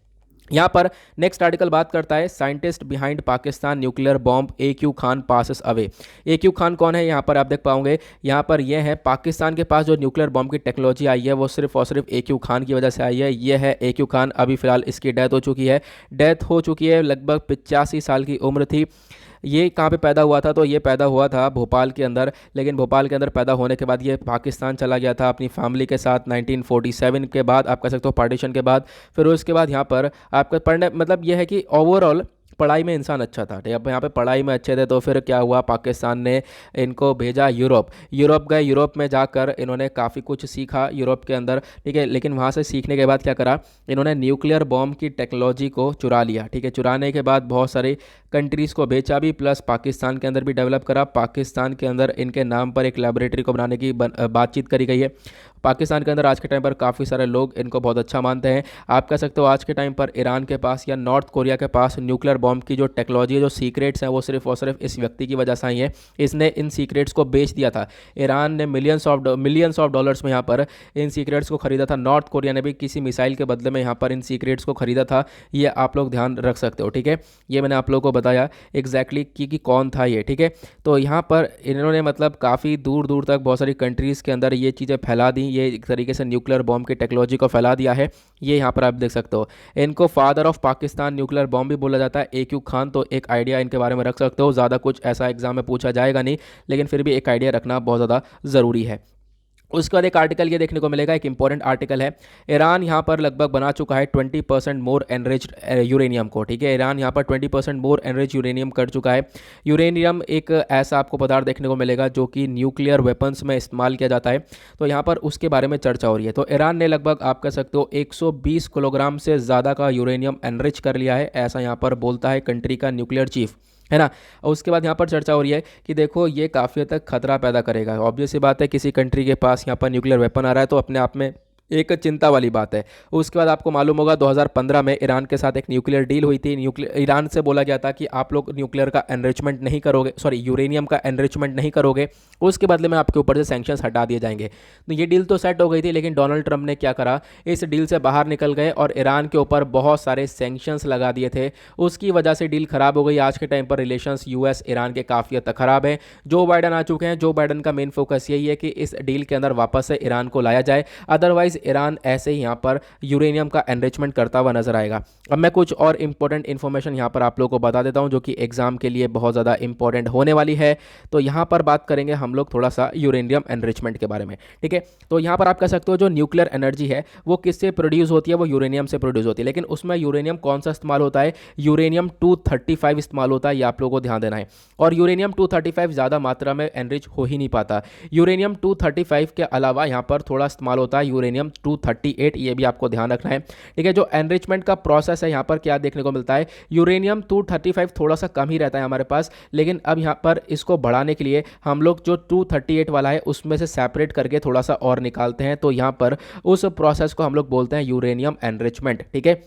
यहाँ पर नेक्स्ट आर्टिकल बात करता है scientist behind Pakistan nuclear bomb AQ Khan passes away. AQ Khan कौन है? यहाँ पर आप देख पाओगे, यहाँ पर यह है पाकिस्तान के पास जो न्यूक्लियर बॉम्ब की टेक्नोलॉजी आई है वो सिर्फ और सिर्फ AQ खान की वजह से आई है। यह है AQ खान। अभी फिलहाल इसकी डेथ हो चुकी है, लगभग 85 साल की उम्र थी। ये कहाँ पे पैदा हुआ था? तो ये पैदा हुआ था भोपाल के अंदर, लेकिन भोपाल के अंदर पैदा होने के बाद ये पाकिस्तान चला गया था अपनी फैमिली के साथ 1947 के बाद, आप कह सकते हो पार्टीशन के बाद। फिर उसके बाद यहाँ पर आपका पढ़ने मतलब ये है कि ओवरऑल पढ़ाई में इंसान अच्छा था, अब यहाँ पे पढ़ाई में अच्छे थे, तो फिर क्या हुआ, पाकिस्तान ने इनको भेजा यूरोप गए। यूरोप में जाकर इन्होंने काफ़ी कुछ सीखा यूरोप के अंदर, ठीक है। लेकिन वहाँ से सीखने के बाद क्या करा, इन्होंने न्यूक्लियर बॉम्ब की टेक्नोलॉजी को चुरा लिया, ठीक है। चुराने के बाद बहुत सारे कंट्रीज़ को बेचा भी, प्लस पाकिस्तान के अंदर भी डेवलप करा। पाकिस्तान के अंदर इनके नाम पर एक लैबोरेटरी को बनाने की बातचीत करी गई है। पाकिस्तान के अंदर आज के टाइम पर काफ़ी सारे लोग इनको बहुत अच्छा मानते हैं। आप कह सकते हो आज के टाइम पर ईरान के पास या नॉर्थ कोरिया के पास न्यूक्लियर बॉम्ब की जो टेक्नोलॉजी है, जो सीक्रेट्स हैं, वो सिर्फ और सिर्फ इस व्यक्ति की वजह से आई है। इसने इन सीक्रेट्स को बेच दिया था। ईरान ने मिलियंस ऑफ डॉलर्स में यहाँ पर इन सीक्रेट्स को खरीदा था। नॉर्थ कोरिया ने भी किसी मिसाइल के बदले में यहाँ पर इन सीक्रेट्स को खरीदा था। ये आप लोग ध्यान रख सकते हो, ठीक है। ये मैंने आप लोगों को बताया एग्जैक्टली कि कौन था ये, ठीक है। तो यहाँ पर इन्होंने मतलब काफ़ी दूर दूर तक बहुत सारी कंट्रीज़ के अंदर ये चीज़ें फैला दी, ये एक तरीके से न्यूक्लियर बॉम्ब की टेक्नोलॉजी को फैला दिया है। ये यहाँ पर आप देख सकते हो। इनको father of Pakistan nuclear bomb भी बोला जाता है, AQ खान। तो एक आइडिया इनके बारे में रख सकते हो। ज़्यादा कुछ ऐसा एग्जाम में पूछा जाएगा नहीं, लेकिन फिर भी एक आइडिया रखना बहुत ज़्यादा ज़रूरी है। उसके बाद एक आर्टिकल ये देखने को मिलेगा, एक इंपॉर्टेंट आर्टिकल है। ईरान यहाँ पर लगभग बना चुका है 20% मोर एनरिच्ड यूरेनियम को, ठीक है। ईरान यहाँ पर 20% मोर एनरिच यूरेनियम कर चुका है। यूरेनियम एक ऐसा आपको पदार्थ देखने को मिलेगा जो कि न्यूक्लियर वेपन्स में इस्तेमाल किया जाता है, तो यहाँ पर उसके बारे में चर्चा हो रही है। तो ईरान ने लगभग आप कह सकते हो 120 किलोग्राम से ज़्यादा का यूरेनियम एनरिच कर लिया है, ऐसा यहाँ पर बोलता है कंट्री का न्यूक्लियर चीफ, है ना। और उसके बाद यहाँ पर चर्चा हो रही है कि देखो ये काफ़ी हद तक खतरा पैदा करेगा। ऑब्वियस सी बात है, किसी कंट्री के पास यहाँ पर न्यूक्लियर वेपन आ रहा है तो अपने आप में एक चिंता वाली बात है। उसके बाद आपको मालूम होगा 2015 में ईरान के साथ एक न्यूक्लियर डील हुई थी। न्यूक्लियर ईरान से बोला गया था कि आप लोग न्यूक्लियर का एनरिचमेंट नहीं करोगे, सॉरी यूरेनियम का एनरिचमेंट नहीं करोगे, उसके बदले में आपके ऊपर से सैंक्शंस हटा दिए जाएंगे। तो ये डील तो सेट हो गई थी, लेकिन डोनाल्ड ट्रंप ने क्या करा, इस डील से बाहर निकल गए और ईरान के ऊपर बहुत सारे सैंक्शंस लगा दिए थे। उसकी वजह से डील खराब हो गई। आज के टाइम पर रिलेशंस यूएस ईरान के काफ़ी हद तक खराब है। जो बाइडन आ चुके हैं, जो बाइडन का मेन फोकस यही है कि इस डील के अंदर वापस से ईरान को लाया जाए, अदरवाइज ईरान ऐसे ही यहाँ पर यूरेनियम का एनरिचमेंट करता हुआ नजर आएगा। अब मैं कुछ और इंपॉर्टेंट इन्फॉर्मेशन यहाँ पर आप लोगों को बता देता हूँ जो कि एग्जाम के लिए बहुत ज़्यादा इंपॉर्टेंट होने वाली है। तो यहाँ पर बात करेंगे हम लोग थोड़ा सा यूरेनियम एनरिचमेंट के बारे में, ठीक है। तो यहाँ पर आप कह सकते हो जो न्यूक्लियर एनर्जी है वो किससे प्रोड्यूस होती है, वो यूरेनियम से प्रोड्यूस होती है। लेकिन उसमें यूरेनियम कौन सा इस्तेमाल होता है, यूरेनियम 235 इस्तेमाल होता है, ये आप लोगों को ध्यान देना है। और यूरेनियम 235 ज़्यादा मात्रा में एनरिच हो ही नहीं पाता। यूरेनियम 235 के अलावा यहाँ पर थोड़ा इस्तेमाल होता है यूरेनियम 238, ये भी आपको ध्यान रखना है, ठीक है। जो एनरिचमेंट का प्रोसेस है यहाँ पर क्या देखने को मिलता है, यूरेनियम 235 थोड़ा सा कम ही रहता है हमारे पास, लेकिन अब यहाँ पर इसको बढ़ाने के लिए हम लोग जो 238 वाला है उसमें से सेपरेट करके थोड़ा सा और निकालते हैं। तो यहाँ पर उस प्रोसेस को हम लोग बोलते हैं यूरेनियम एनरिचमेंट, ठीक है।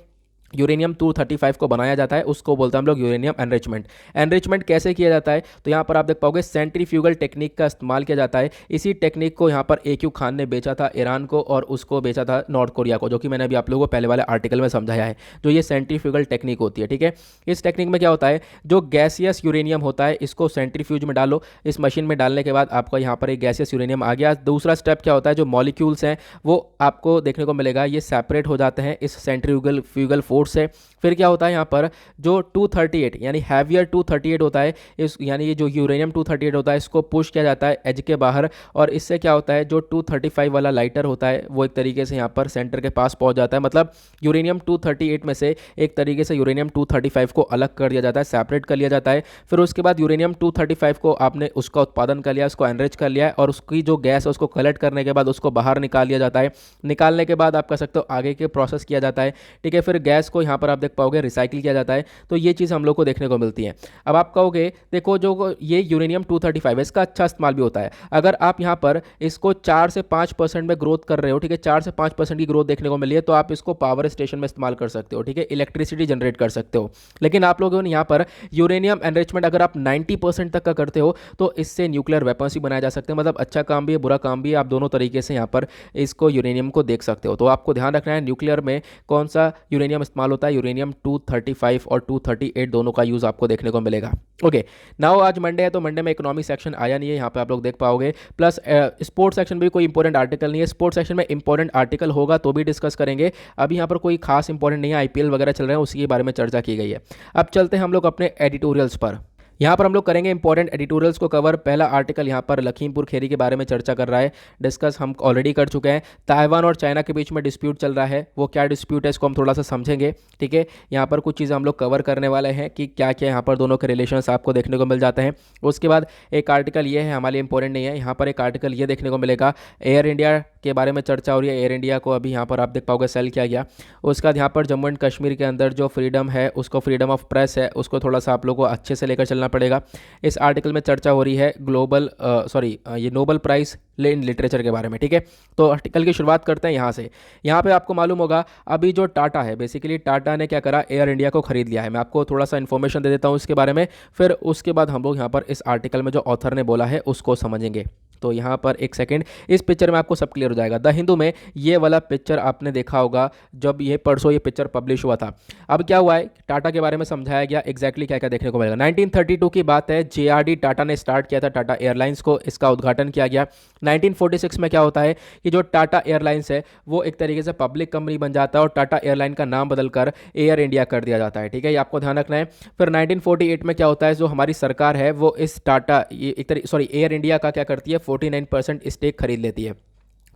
यूरेनियम 235 को बनाया जाता है, उसको बोलते हैं हम लोग यूरेनियम एनरिचमेंट। एनरिचमेंट कैसे किया जाता है, तो यहाँ पर आप देख पाओगे सेंट्रीफ्यूगल टेक्निक का इस्तेमाल किया जाता है। इसी टेक्निक को यहाँ पर AQ खान ने बेचा था ईरान को और उसको बेचा था नॉर्थ कोरिया को, जो कि मैंने अभी आप लोगों को पहले वाले आर्टिकल में समझाया है, जो ये सेंट्रीफ्यूगल टेक्निक होती है, ठीक है। इस टेक्निक में क्या होता है, जो गैसियस यूरेनियम होता है इसको सेंट्रीफ्यूज में डालो, इस मशीन में डालने के बाद आपको यहाँ पर एक गैसियस यूरेनियम आ गया। दूसरा स्टेप क्या होता है, जो मॉलिक्यूल्स हैं वो आपको देखने को मिलेगा ये सेपरेट हो जाते हैं इस सेंट्रीफ्यूगल फोर्स से। फिर क्या होता है, यहाँ पर जो 238 यानी हैवियर 238 होता है, इस यानी ये जो यूरेनियम 238 होता है इसको पुश किया जाता है एज के बाहर, और इससे क्या होता है जो 235 वाला लाइटर होता है वो एक तरीके से यहाँ पर सेंटर के पास पहुँच जाता है। मतलब यूरेनियम 238 में से एक तरीके से यूरेनियम 235 को अलग कर दिया जाता है, सेपरेट कर लिया जाता है। फिर उसके बाद यूरेनियम 235 को आपने उसका उत्पादन कर लिया, उसको एनरिच कर लिया है, और उसकी जो गैस है उसको कलेक्ट करने के बाद उसको बाहर निकाल लिया जाता है। निकालने के बाद आप कह सकते हो आगे के प्रोसेस किया जाता है, ठीक है। फिर गैस को यहाँ पर आप देख पाओगे रिसाइकिल किया जाता है। तो ये चीज़ हम लोग को देखने को मिलती है। अब आप कहोगे देखो जो ये यूरेनियम 235 है इसका अच्छा इस्तेमाल भी होता है। अगर आप यहाँ पर इसको 4 से 5% में ग्रोथ कर रहे हो, ठीक है, 4 से 5% की ग्रोथ देखने को मिली है, तो आप इसको पावर स्टेशन में इस्तेमाल कर सकते हो, ठीक है, इलेक्ट्रिसिटी जनरेट कर सकते हो। लेकिन आप लोगों ने यहाँ पर यूरेनियम एनरिचमेंट अगर आप 90% तक का करते हो तो इससे न्यूक्लियर वेपन्स भी बनाए जा सकते हैं। मतलब अच्छा काम भी है, बुरा काम भी है, आप दोनों तरीके से यहाँ पर इसको यूरेनियम को देख सकते हो। तो आपको ध्यान रखना है न्यूक्लियर में कौन सा यूरेनियम इस्तेमाल होता है, यूरेनियम 235 और 238 दोनों का यूज़ आपको देखने को मिलेगा। ओके, नाउ आज मंडे है तो मंडे में इकोनॉमी सेक्शन आया नहीं है, यहाँ पे आप लोग देख पाओगे। प्लस स्पोर्ट्स सेक्शन भी कोई इंपॉर्टेंट आर्टिकल नहीं है। स्पोर्ट्स सेक्शन में इंपॉर्टेंट आर्टिकल होगा तो भी डिस्कस करेंगे, अभी यहाँ पर कोई खास इंपॉर्टेंट नहीं है। IPL वगैरह चल रहे हैं, उसी के बारे में चर्चा की गई है। अब चलते हैं हम लोग अपने एडिटोरियल्स पर। यहाँ पर हम लोग करेंगे इंपॉर्टेंट एडिटोरियल्स को कवर। पहला आर्टिकल यहाँ पर लखीमपुर खेरी के बारे में चर्चा कर रहा है, डिस्कस हम ऑलरेडी कर चुके हैं। ताइवान और चाइना के बीच में डिस्प्यूट चल रहा है, वो क्या डिस्प्यूट है इसको हम थोड़ा सा समझेंगे, ठीक है। यहाँ पर कुछ चीज़ें हम लोग कवर करने वाले हैं कि क्या क्या यहाँ पर दोनों के रिलेशंस आपको देखने को मिल जाते हैं। उसके बाद एक आर्टिकल ये है, हमारे लिए इंपॉर्टेंट नहीं है, यहाँ पर एक आर्टिकल ये देखने को मिलेगा, एयर इंडिया के बारे में चर्चा हो रही है। एयर इंडिया को अभी यहाँ पर आप देख पाओगे सेल किया गया। उसके बाद यहाँ पर जम्मू एंड कश्मीर के अंदर जो फ्रीडम है उसको, फ्रीडम ऑफ प्रेस है, उसको थोड़ा सा आप लोगों को अच्छे से लेकर चलना पड़ेगा। इस आर्टिकल में चर्चा हो रही है ग्लोबल ये नोबेल प्राइज़ इन लिटरेचर के बारे में, ठीक है। तो आर्टिकल की शुरुआत करते हैं यहाँ से। यहाँ पे आपको मालूम होगा अभी जो टाटा है, बेसिकली टाटा ने क्या करा, एयर इंडिया को खरीद लिया है। मैं आपको थोड़ा सा इन्फॉर्मेशन दे देता हूँ इसके बारे में, फिर उसके बाद हम लोग यहाँ पर इस आर्टिकल में जो ऑथर ने बोला है उसको समझेंगे। तो यहाँ पर एक सेकंड, इस पिक्चर में आपको सब क्लियर हो जाएगा। द हिंदू में ये वाला पिक्चर आपने देखा होगा जब ये परसों ये पिक्चर पब्लिश हुआ था। अब क्या हुआ है, टाटा के बारे में समझाया गया एग्जैक्टली क्या क्या देखने को मिलेगा। 1932 की बात है, JRD टाटा ने स्टार्ट किया था टाटा एयरलाइंस को, इसका उद्घाटन किया गया। 1946 में क्या होता है कि जो टाटा एयरलाइंस है वो एक तरीके से पब्लिक कंपनी बन जाता है और टाटा एयरलाइन का नाम बदलकर एयर इंडिया कर दिया जाता है, ठीक है, ये आपको ध्यान रखना है। फिर 1948 में क्या होता है, जो हमारी सरकार है वो इस टाटा एयर इंडिया का क्या करती है, 49% स्टेक खरीद लेती है।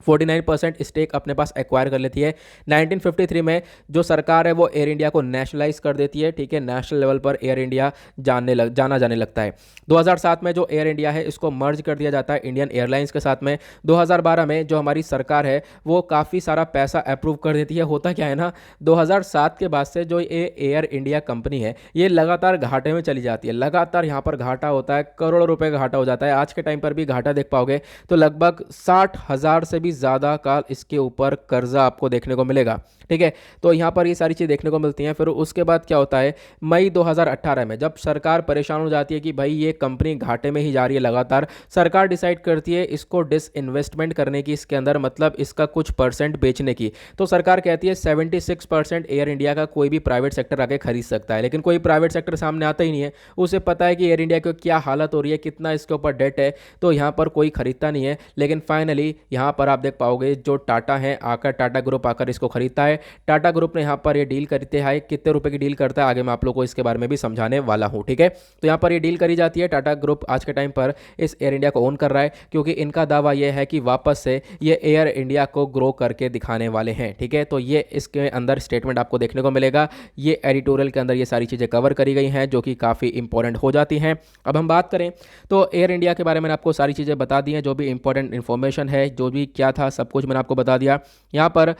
49% स्टेक अपने पास एक्वायर कर लेती है। 1953 में जो सरकार है वो एयर इंडिया को नेशनलाइज कर देती है, ठीक है, नेशनल लेवल पर एयर इंडिया जाना जाने लगता है। 2007 में जो एयर इंडिया है इसको मर्ज कर दिया जाता है इंडियन एयरलाइंस के साथ में। 2012 में जो हमारी सरकार है वो काफ़ी सारा पैसा अप्रूव कर देती है। होता क्या है ना, 2007 के बाद से जो ये एयर इंडिया कंपनी है ये लगातार घाटे में चली जाती है, लगातार यहाँ पर घाटा होता है, करोड़ों रुपए का घाटा हो जाता है। आज के टाइम पर भी घाटा देख पाओगे तो लगभग 60,000 से भी ज़्यादा का इसके ऊपर कर्जा आपको देखने को मिलेगा, ठीक है। तो यहाँ पर ये सारी चीज़ देखने को मिलती हैं। फिर उसके बाद क्या होता है, मई 2018 में जब सरकार परेशान हो जाती है कि भाई ये कंपनी घाटे में ही जा रही है लगातार, सरकार डिसाइड करती है इसको डिसइन्वेस्टमेंट करने की, इसके अंदर मतलब इसका कुछ परसेंट बेचने की। तो सरकार कहती है 76% एयर इंडिया का कोई भी प्राइवेट सेक्टर आके खरीद सकता है, लेकिन कोई प्राइवेट सेक्टर सामने आता ही नहीं है। उसे पता है कि एयर इंडिया की क्या हालत हो रही है, कितना इसके ऊपर डेट है, तो यहाँ पर कोई खरीदता नहीं है। लेकिन फाइनली यहाँ पर आप देख पाओगे जो टाटा है आकर, टाटा ग्रुप आकर इसको खरीदता है। टाटा ग्रुप ने यहाँ पर ये डील करते हैं, कितने रुपए की डील करता है आगे मैं आप लोगों को इसके बारे में भी समझाने वाला हूँ, ठीक है। तो यहाँ पर ये डील करी जाती है। टाटा ग्रुप आज के टाइम पर इस एयर इंडिया को ओन कर रहा है, क्योंकि इनका दावा यह है कि वापस से ये एयर इंडिया को ग्रो करके दिखाने वाले हैं, ठीक है। तो ये इसके अंदर स्टेटमेंट आपको देखने को मिलेगा। ये एडिटोरियल के अंदर ये सारी चीज़ें कवर करी गई हैं जो कि काफ़ी इंपॉर्टेंट हो जाती हैं। अब हम बात करें तो एयर इंडिया के बारे में आपको सारी चीज़ें बता दी हैं, जो भी इंपॉर्टेंट इन्फॉर्मेशन है, जो भी क्या था सब कुछ मैंने आपको बता दिया। यहाँ पर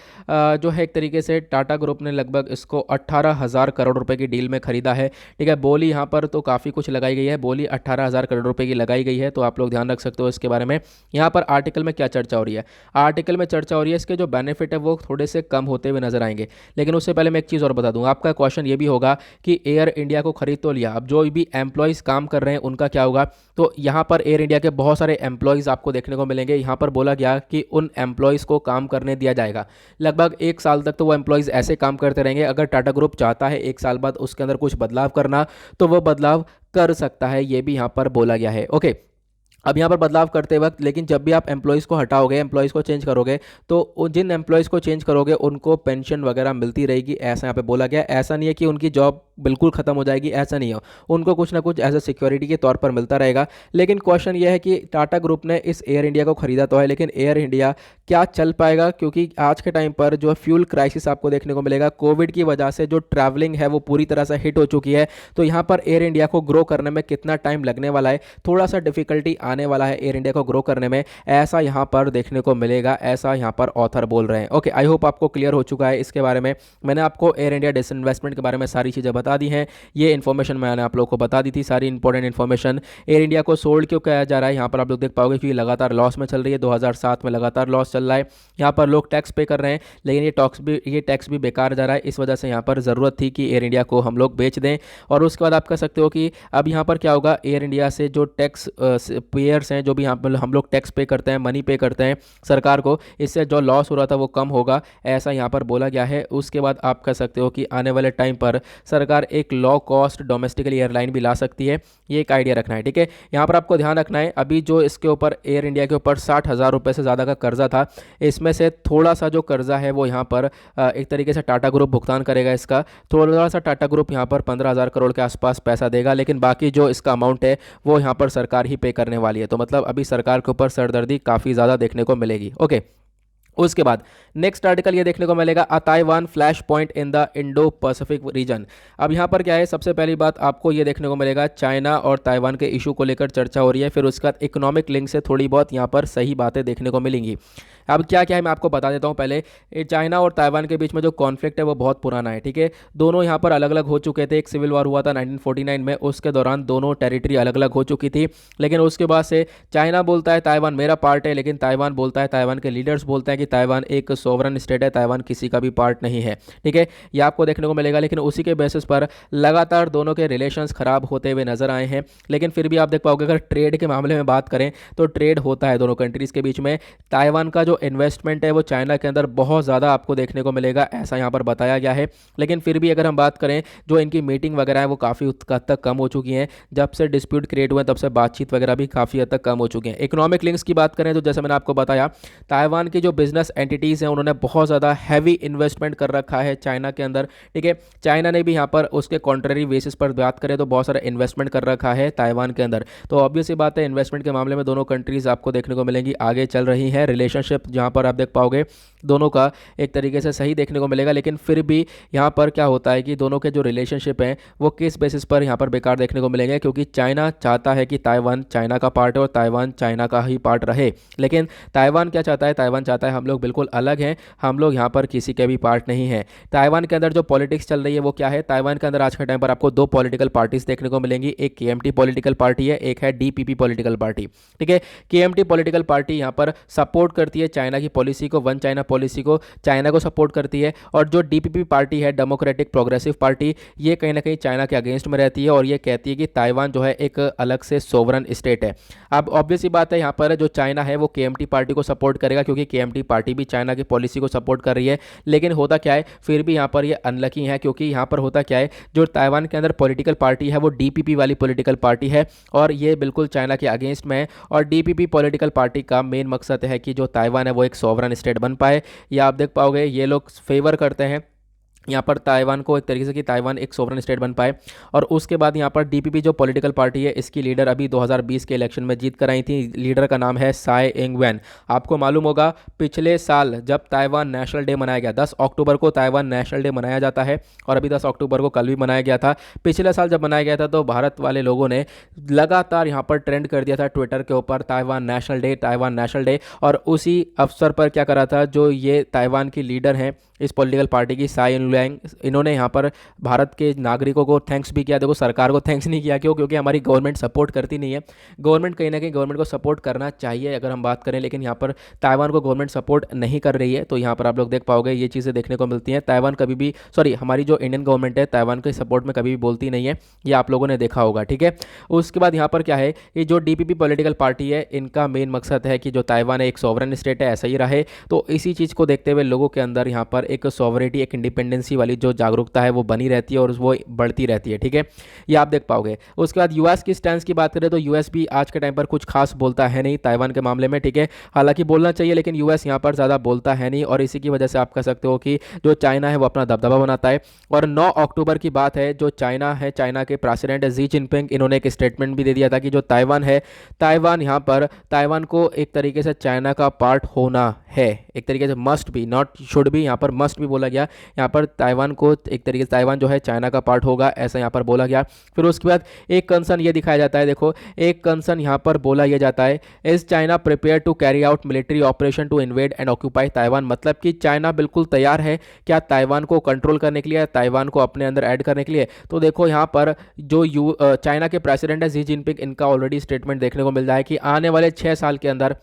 जो है एक तरीके से टाटा ग्रुप ने लगभग इसको 18,000 करोड़ रुपए की डील में खरीदा है, ठीक है। बोली यहाँ पर तो काफ़ी कुछ लगाई गई है, बोली 18,000 करोड़ रुपए की लगाई गई है, तो आप लोग ध्यान रख सकते हो इसके बारे में। यहाँ पर आर्टिकल में क्या चर्चा हो रही है, आर्टिकल में चर्चा हो रही है इसके जो बेनिफिट है वो थोड़े से कम होते हुए नजर आएंगे। लेकिन उससे पहले मैं एक चीज़ और बता दूँ, आपका क्वेश्चन ये भी होगा कि एयर इंडिया को खरीद तो लिया, अब जो भी एम्प्लॉयज़ काम कर रहे हैं उनका क्या होगा। तो यहाँ पर एयर इंडिया के बहुत सारे एम्प्लॉयज़ आपको देखने को मिलेंगे। यहाँ पर बोला गया कि उन एम्प्लॉयज़ को काम करने दिया जाएगा लगभग 1 साल तक, तो वो एम्प्लॉयज़ ऐसे काम करते रहेंगे। अगर टाटा ग्रुप चाहता है 1 साल बाद उसके अंदर कुछ बदलाव करना तो वो बदलाव कर सकता है, ये भी यहाँ पर बोला गया है, ओके। अब यहाँ पर बदलाव करते वक्त, लेकिन जब भी आप एम्प्लॉयज़ को हटाओगे, एम्प्लॉयज़ को चेंज करोगे, तो जिन एम्प्लॉयज़ को चेंज करोगे उनको पेंशन वगैरह मिलती रहेगी, ऐसा यहाँ पे बोला गया। ऐसा नहीं है कि उनकी जॉब बिल्कुल ख़त्म हो जाएगी, ऐसा नहीं हो, उनको कुछ ना कुछ एज ए सिक्योरिटी के तौर पर मिलता रहेगा। लेकिन क्वेश्चन ये है कि टाटा ग्रुप ने इस एयर इंडिया को खरीदा तो है, लेकिन एयर इंडिया क्या चल पाएगा, क्योंकि आज के टाइम पर जो फ्यूल क्राइसिस आपको देखने को मिलेगा, कोविड की वजह से जो ट्रैवलिंग है वो पूरी तरह से हिट हो चुकी है। तो यहाँ पर एयर इंडिया को ग्रो करने में कितना टाइम लगने वाला है, थोड़ा सा डिफिकल्टी आने वाला है एयर इंडिया को ग्रो करने में, ऐसा यहाँ पर देखने को मिलेगा, ऐसा यहाँ पर ऑथर बोल रहे हैं, ओके। आई होप आपको क्लियर हो चुका है इसके बारे में। मैंने आपको एयर इंडिया डिसइन्वेस्टमेंट के बारे में सारी चीज़ें बता दी हैं, ये इन्फॉर्मेशन मैंने आप लोगों को बता दी थी, सारी इंपॉर्टेंट इन्फॉर्मेशन। एयर इंडिया को सोल्ड क्यों किया जा रहा है, यहाँ पर आप लोग देख पाओगे कि लगातार लॉस में चल रही है, 2007 में लगातार लॉस चल रहा है। यहाँ पर लोग टैक्स पे कर रहे हैं, लेकिन ये टैक्स भी बेकार जा रहा है। इस वजह से यहाँ पर ज़रूरत थी कि एयर इंडिया को हम लोग बेच दें। और उसके बाद आप कह सकते हो कि अब यहाँ पर क्या होगा, एयर इंडिया से जो टैक्स पेयर्स हैं, जो भी यहाँ पर हम लोग टैक्स पे करते हैं, मनी पे करते हैं सरकार को, इससे जो लॉस हो रहा था वो कम होगा, ऐसा यहाँ पर बोला गया है। उसके बाद आप कह सकते हो कि आने वाले टाइम पर सरकार एक लो कॉस्ट डोमेस्टिकली एयरलाइन भी ला सकती है, ये एक आइडिया रखना है, ठीक है। यहाँ पर आपको ध्यान रखना है, अभी जो इसके ऊपर एयर इंडिया के ऊपर 60,000 रुपये से ज़्यादा का कर्जा था, इसमें से थोड़ा सा जो कर्जा है वो यहाँ पर एक तरीके से टाटा ग्रुप भुगतान करेगा इसका। थोड़ा सा टाटा ग्रुप यहाँ पर 15,000 करोड़ के आसपास पैसा देगा, लेकिन बाकी जो इसका अमाउंट है वो यहाँ पर सरकार ही पे करने वाली है। तो मतलब अभी सरकार के ऊपर सरदर्दी काफ़ी ज़्यादा देखने को मिलेगी, ओके। उसके बाद नेक्स्ट आर्टिकल ये देखने को मिलेगा, a Taiwan flash point in the Indo Pacific region. अब यहाँ पर क्या है, सबसे पहली बात आपको ये देखने को मिलेगा, चाइना और ताइवान के इशू को लेकर चर्चा हो रही है। फिर उसके बाद इकोनॉमिक लिंक से थोड़ी बहुत यहाँ पर सही बातें देखने को मिलेंगी। अब क्या क्या है मैं आपको बता देता हूँ। पहले चाइना और ताइवान के बीच में जो कॉन्फ्लिक्ट है वो बहुत पुराना है, ठीक है। दोनों यहाँ पर अलग अलग हो चुके थे, एक सिविल वॉर हुआ था 1949 में, उसके दौरान दोनों टेरिटरी अलग अलग हो चुकी थी। लेकिन उसके बाद से चाइना बोलता है ताइवान मेरा पार्ट है, लेकिन ताइवान बोलता है, ताइवान के लीडर्स बोलते हैं कि ताइवान एक सोवरन स्टेट है, ताइवान किसी का भी पार्ट नहीं है, ठीक है। ये आपको देखने को मिलेगा। लेकिन उसी के बेसिस पर लगातार दोनों के रिलेशंस खराब होते हुए नजर आए हैं। लेकिन फिर भी आप देख पाओगे, अगर ट्रेड के मामले में बात करें तो ट्रेड होता है दोनों कंट्रीज़ के बीच में। ताइवान का जो इन्वेस्टमेंट है वो चाइना के अंदर बहुत ज़्यादा आपको देखने को मिलेगा, ऐसा यहाँ पर बताया गया है। लेकिन फिर भी अगर हम बात करें, जो इनकी मीटिंग वगैरह है वो काफ़ी हद तक कम हो चुकी हैं। जब से डिस्प्यूट क्रिएट हुए तब से बातचीत वगैरह भी काफ़ी हद तक कम हो चुकी हैं। इकोनॉमिक लिंक्स की बात करें तो जैसे मैंने आपको बताया, ताइवान की जो बिजनेस एंटिटीज़ हैं उन्होंने बहुत ज़्यादा हैवी इन्वेस्टमेंट कर रखा है चाइना के अंदर, ठीक है। चाइना ने भी यहाँ पर उसके कॉन्ट्ररी बेसिस पर बात करें तो बहुत सारा इन्वेस्टमेंट कर रखा है ताइवान के अंदर। तो ऑब्वियस सी बात है इन्वेस्टमेंट के मामले में दोनों कंट्रीज़ आपको देखने को मिलेंगी आगे चल रही है। रिलेशनशिप जहाँ पर आप देख पाओगे दोनों का एक तरीके से सही देखने को मिलेगा, लेकिन फिर भी यहाँ पर क्या होता है कि दोनों के जो रिलेशनशिप हैं वो किस बेसिस पर यहाँ पर बेकार देखने को मिलेंगे, क्योंकि चाइना चाहता है कि ताइवान चाइना का पार्ट है और ताइवान चाइना का ही पार्ट रहे। लेकिन ताइवान क्या चाहता है, ताइवान चाहता है हम लोग बिल्कुल अलग हैं, हम लोग यहाँ पर किसी के भी पार्ट नहीं हैं। ताइवान के अंदर जो पॉलिटिक्स चल रही है वो क्या है, ताइवान के अंदर आज के टाइम पर आपको दो पॉलिटिकल पार्टीज देखने को मिलेंगी, एक केएमटी पॉलिटिकल पार्टी है, एक है डीपीपी पॉलिटिकल पार्टी, ठीक है। केएमटी पॉलिटिकल पार्टी यहाँ पर सपोर्ट करती है चाइना की पॉलिसी को, वन चाइना पॉलिसी को, चाइना को सपोर्ट करती है। और जो डीपीपी पार्टी है डेमोक्रेटिक प्रोग्रेसिव पार्टी, ये कहीं ना कहीं चाइना के अगेंस्ट में रहती है और ये कहती है कि ताइवान जो है एक अलग से सोवरन स्टेट है। अब ऑब्वियस ही बात है यहाँ पर जो चाइना है वो केएमटी पार्टी को सपोर्ट करेगा, क्योंकि केएमटी पार्टी भी चाइना की पॉलिसी को सपोर्ट कर रही है। लेकिन होता क्या है, फिर भी यहाँ पर ये अनलकी है, क्योंकि यहाँ पर होता क्या है, जो ताइवान के अंदर पॉलिटिकल पार्टी है वो डीपीपी वाली पॉलिटिकल पार्टी है और ये बिल्कुल चाइना के अगेंस्ट में है। और डीपीपी पॉलिटिकल पार्टी का मेन मकसद है कि जो ताइवान है वो एक सोवरन स्टेट बन पाए। या आप देख पाओगे ये लोग फेवर करते हैं यहाँ पर ताइवान को एक तरीके से कि ताइवान एक सोवरन स्टेट बन पाए। और उसके बाद यहाँ पर डीपीपी जो पॉलिटिकल पार्टी है इसकी लीडर अभी 2020 के इलेक्शन में जीत कर आई थी। लीडर का नाम है साई इंगवेन। आपको मालूम होगा पिछले साल जब ताइवान नेशनल डे मनाया गया, 10 अक्टूबर को ताइवान नेशनल डे मनाया जाता है और अभी 10 अक्टूबर को कल भी मनाया गया था। पिछले साल जब मनाया गया था तो भारत वाले लोगों ने लगातार यहाँ पर ट्रेंड कर दिया था ट्विटर के ऊपर, Taiwan national day, Taiwan national day. और उसी अवसर पर क्या करा था, जो ये ताइवान की लीडर हैं इस पॉलिटिकल पार्टी की साई इंगवेन, इन्होंने यहाँ पर भारत के नागरिकों को थैंक्स भी किया। देखो सरकार को थैंक्स नहीं किया, क्यों, क्योंकि हमारी गवर्नमेंट सपोर्ट करती नहीं है। गवर्नमेंट कहीं ना कहीं गवर्नमेंट को सपोर्ट करना चाहिए अगर हम बात करें, लेकिन यहाँ पर ताइवान को गवर्नमेंट सपोर्ट नहीं कर रही है। तो यहाँ पर आप लोग देख पाओगे ये चीज़ें देखने को मिलती हैं। ताइवान कभी भी हमारी जो इंडियन गवर्नमेंट है ताइवान के सपोर्ट में कभी भी बोलती नहीं है, ये आप लोगों ने देखा होगा, ठीक है। उसके बाद यहाँ पर क्या है, ये जो डीपीपी पॉलिटिकल पार्टी है इनका मेन मकसद है कि जो ताइवान है एक सॉवरन स्टेट है, ऐसा ही रहे। तो इसी चीज़ को देखते हुए लोगों के अंदर यहाँ पर एक सॉवरेटी, एक इंडिपेंडेंसी वाली जो जागरूकता है वो बनी रहती है और वो बढ़ती रहती है, ठीक है। ये आप देख पाओगे। उसके बाद यूएस की स्टैंड की बात करें तो यूएस भी आज के टाइम पर कुछ खास बोलता है नहीं ताइवान के मामले में, ठीक है। हालांकि बोलना चाहिए लेकिन यूएस यहाँ पर ज़्यादा बोलता है नहीं और इसी की वजह से आप कह सकते हो कि जो चाइना है वो अपना दबदबा बनाता है। और 9 अक्टूबर की बात है, जो चाइना है, चाइना के प्रेसिडेंट जी जिनपिंग, इन्होंने एक स्टेटमेंट भी दे दिया था कि जो ताइवान है, ताइवान यहाँ पर ताइवान को एक तरीके से चाइना का पार्ट होना है, एक तरीके से मस्ट भी, नॉट शुड भी, यहाँ पर मस्ट भी बोला गया। यहाँ पर ताइवान को एक तरीके से ताइवान जो है चाइना का पार्ट होगा, ऐसा यहाँ पर बोला गया। फिर उसके बाद एक कंसर्न ये दिखाया जाता है, देखो एक कंसर्न यहाँ पर बोला यह जाता है, is China prepare to carry out military operation to invade and occupy Taiwan. मतलब कि चाइना बिल्कुल तैयार है क्या ताइवान को कंट्रोल करने के लिए, ताइवान को अपने अंदर ऐड करने के लिए। तो देखो यहाँ पर जो चाइना के प्रेसिडेंट है जी जिनपिंग, इनका ऑलरेडी स्टेटमेंट देखने को मिल रहा है कि आने वाले 6 साल के अंदर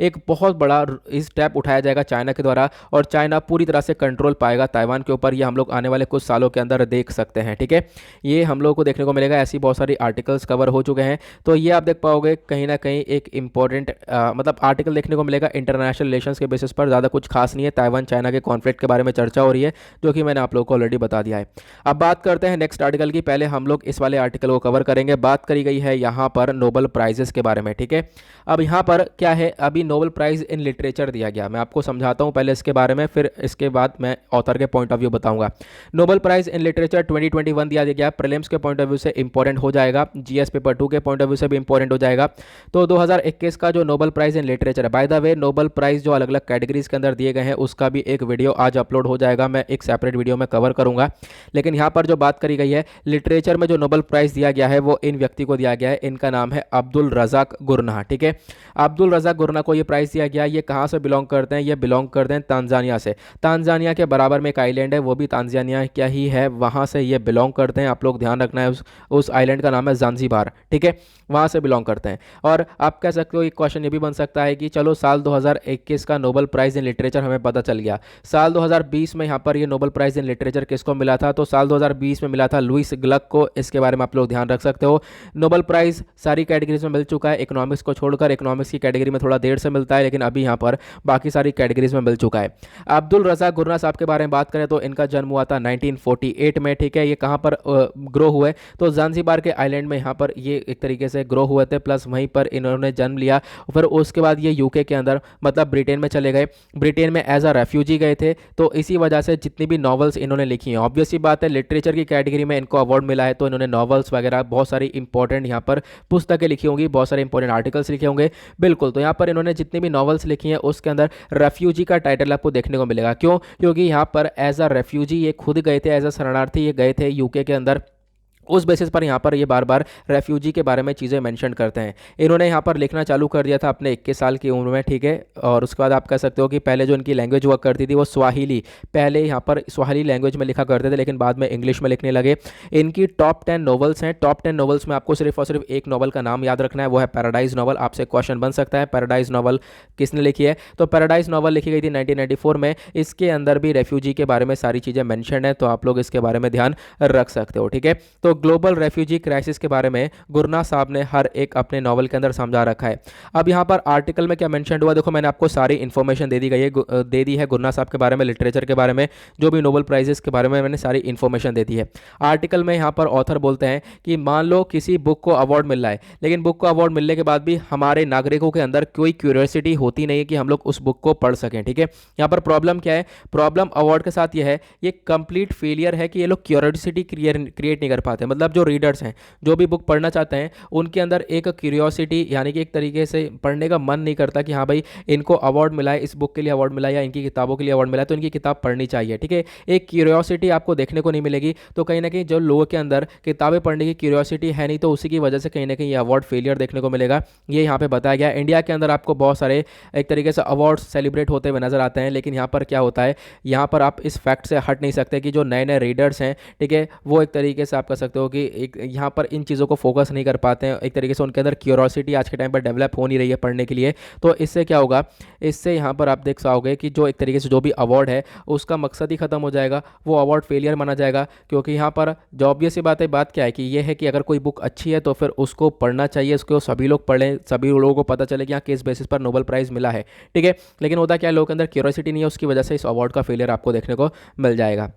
एक बहुत बड़ा स्टेप उठाया जाएगा चाइना के द्वारा और चाइना पूरी तरह से कंट्रोल पाएगा ताइवान के ऊपर। ये हम लोग आने वाले कुछ सालों के अंदर देख सकते हैं, ठीक है। ये हम लोगों को देखने को मिलेगा, ऐसी बहुत सारी आर्टिकल्स कवर हो चुके हैं। तो ये आप देख पाओगे कहीं ना कहीं एक इंपॉर्टेंट मतलब आर्टिकल देखने को मिलेगा इंटरनेशनल रिलेशंस के बेसिस पर। ज़्यादा कुछ खास नहीं है, ताइवान चाइना के कॉन्फ्लिक्ट के बारे में चर्चा हो रही है, जो कि मैंने आप लोगों को ऑलरेडी बता दिया है। अब बात करते हैं नेक्स्ट आर्टिकल की। पहले हम लोग इस वाले आर्टिकल को कवर करेंगे। बात करी गई है यहाँ पर नोबेल प्राइजेस के बारे में, ठीक है। अब यहाँ पर क्या है, अभी नोबेल प्राइज़ इन लिटरेचर दिया गया, मैं आपको समझाता हूँ पहले इसके बारे में, फिर इसके बाद मैं ऑथर के पॉइंट ऑफ व्यू बताऊंगा। नोबेल प्राइज़ इन लिटरेचर 2021 दिया गया। प्रीलिम्स के पॉइंट ऑफ व्यू से इंपॉर्टेंट हो जाएगा, जीएस पेपर 2 के पॉइंट ऑफ व्यू से भी इंपॉर्टेंट हो जाएगा। तो 2021 का जो नोबेल प्राइज़ इन लिटरेचर है, by the way Nobel prize जो अलग अलग कैटेगरीज के अंदर दिए गए हैं उसका भी एक वीडियो आज अपलोड हो जाएगा, मैं एक सेपरेट वीडियो में कवर करूंगा। लेकिन यहाँ पर जो बात करी गई है लिटरेचर में, जो नोबेल प्राइज़ दिया गया है वो इन व्यक्ति को दिया गया है। इनका नाम है अब्दुल रज़ाक गुरनाह, ठीक है। अब्दुल रज़ाक गुरनाह को ये प्राइज़ दिया गया। ये कहाँ से बिलोंग करते हैं, ये बिलोंग करते हैं तांजानिया से। तांजानिया के बराबर में एक आइलैंड है, वो भी तांजानिया क्या ही है, वहाँ से ये बिलोंग करते हैं। आप लोग ध्यान रखना है, उस आइलैंड का नाम है ज़ांज़ीबार, ठीक है, वहाँ से बिलोंग करते हैं। और आप कह सकते हो एक क्वेश्चन ये भी बन सकता है कि चलो साल 2021 का नोबेल प्राइज़ इन लिटरेचर हमें पता चल गया, साल 2020 में यहाँ पर ये नोबेल प्राइज़ इन लिटरेचर किसको मिला था, तो साल 2020 में मिला था लुईस ग्लक को। इसके बारे में आप लोग ध्यान रख सकते हो। नोबेल प्राइज़ सारी कैटेगरीज में मिल चुका है, इकोनॉमिक्स को छोड़कर। ज़्यादातर इकोनॉमिक्स की कैटेगरी में थोड़ा देर से मिलता है, लेकिन अभी यहाँ पर बाकी सारी कैटेगरीज में मिल चुका है। अब्दुल रज़ाक गुरना साहब के बारे में बात करें तो इनका जन्म हुआ था 1948 में, ठीक है। ये कहाँ पर ग्रो हुए, तो ज़ांज़ीबार के आइलैंड में यहाँ पर ये एक तरीके से ग्रो हुए थे, प्लस वहीं पर इन्होंने जन्म लिया। फिर उसके बाद ये यूके के अंदर मतलब ब्रिटेन में चले गए, ब्रिटेन में एज अ रेफ्यूजी गए थे। तो इसी वजह से जितनी भी नॉवेल्स इन्होंने लिखी हैं, ऑब्वियस सी बात है लिटरेचर की कैटेगरी में इनको अवार्ड मिला है, तो इन्होंने नॉवेल्स वगैरह बहुत सारी इंपॉर्टेंट यहाँ पर पुस्तकें लिखी होंगी, बहुत सारे इंपॉर्टेंट आर्टिकल्स लिखे होंगे, बिल्कुल। तो यहाँ पर इन्होंने जितनी भी नॉवेल्स लिखी हैं उसके अंदर रेफ्यूजी का टाइटल आपको देखने को मिलेगा। क्यों? क्योंकि यहाँ पर एज अ रेफ्यूजी ये खुद गए थे, एज अ शरणार्थी ये गए थे यूके के अंदर। उस बेसिस पर यहाँ पर ये बार बार रेफ्यूजी के बारे में चीज़ें मेंशन करते हैं। इन्होंने यहाँ पर लिखना चालू कर दिया था अपने 21 साल की उम्र में, ठीक है। और उसके बाद आप कह सकते हो कि पहले जो इनकी लैंग्वेज हुआ करती थी वो स्वाहिली, पहले यहाँ पर स्वाहिली लैंग्वेज में लिखा करते थे, लेकिन बाद में इंग्लिश में लिखने लगे। इनकी टॉप 10 नॉवेल्स हैं। टॉप 10 नॉवेल्स में आपको सिर्फ और सिर्फ एक नॉवल का नाम याद रखना है, वो है पैराडाइज नॉवल। आपसे क्वेश्चन बन सकता है पैराडाइज नॉवल किसने लिखी है, तो पैराडाइज नॉवल लिखी गई थी 1994 में। इसके अंदर भी रेफ्यूजी के बारे में सारी चीज़ें मैंशन है, तो आप लोग इसके बारे में ध्यान रख सकते हो, ठीक है। तो ग्लोबल रेफ्यूजी क्राइसिस के बारे में गुरना साहब ने हर एक अपने नॉवल के अंदर समझा रखा है। अब यहाँ पर आर्टिकल में क्या मेंशन हुआ, देखो मैंने आपको सारी इन्फॉर्मेशन दे दी है गुरना साहब के बारे में, लिटरेचर के बारे में, जो भी नोबेल प्राइजेस के बारे में मैंने सारी इन्फॉर्मेशन दे दी है। आर्टिकल में यहाँ पर ऑथर बोलते हैं कि मान लो किसी बुक को अवार्ड मिल रहा है, लेकिन बुक को अवार्ड मिलने के बाद भी हमारे नागरिकों के अंदर कोई क्यूरियोसिटी होती नहीं है कि हम लोग उस बुक को पढ़ सकें, ठीक है। यहाँ पर प्रॉब्लम क्या है, प्रॉब्लम अवार्ड के साथ यह है, ये कंप्लीट फेलियर है कि ये लोग क्यूरियोसिटी क्रिएट नहीं कर पाते। मतलब जो रीडर्स हैं, जो भी बुक पढ़ना चाहते हैं, उनके अंदर एक क्यूरियोसिटी यानी कि एक तरीके से पढ़ने का मन नहीं करता कि हाँ भाई इनको अवार्ड मिला है, इस बुक के लिए अवार्ड मिला है या इनकी किताबों के लिए अवार्ड मिला है, तो इनकी किताब पढ़नी चाहिए, ठीक है। एक क्यूरियोसिटी आपको देखने को नहीं मिलेगी। तो कहीं ना कहीं जो लोगों के अंदर किताबें पढ़ने की क्यूरियोसिटी है नहीं, तो उसी की वजह से कहीं ना कहीं ये अवार्ड फेलियर देखने को मिलेगा। ये यहाँ पे बताया गया। इंडिया के अंदर आपको बहुत सारे एक तरीके से अवार्ड्स सेलिब्रेट होते हुए नजर आते हैं, लेकिन यहाँ पर क्या होता है, यहाँ पर आप इस फैक्ट से हट नहीं सकते कि जो नए नए रीडर्स हैं, ठीक है, वो एक तरीके से आप कह सकते हो कि एक यहाँ पर इन चीज़ों को फोकस नहीं कर पाते हैं। एक तरीके से उनके अंदर क्यूरियोसिटी आज के टाइम पर डेवलप हो नहीं रही है पढ़ने के लिए। तो इससे क्या होगा, इससे यहाँ पर आप देख पाओगे कि जो एक तरीके से जो भी अवार्ड है उसका मकसद ही खत्म हो जाएगा, वो अवार्ड फेलियर माना जाएगा। क्योंकि यहाँ पर जो ऑब्वियस सी बात है, बात क्या है कि ये है कि अगर कोई बुक अच्छी है तो फिर उसको पढ़ना चाहिए, उसको सभी लोग पढ़ें, सभी लोगों को पता चले कि यहाँ किस बेसिस पर नोबेल प्राइज़ मिला है, ठीक है। लेकिन होता क्या है, लोगों के अंदर क्यूरियोसिटी नहीं है, उसकी वजह से इस अवार्ड का फेलियर आपको देखने को मिल जाएगा।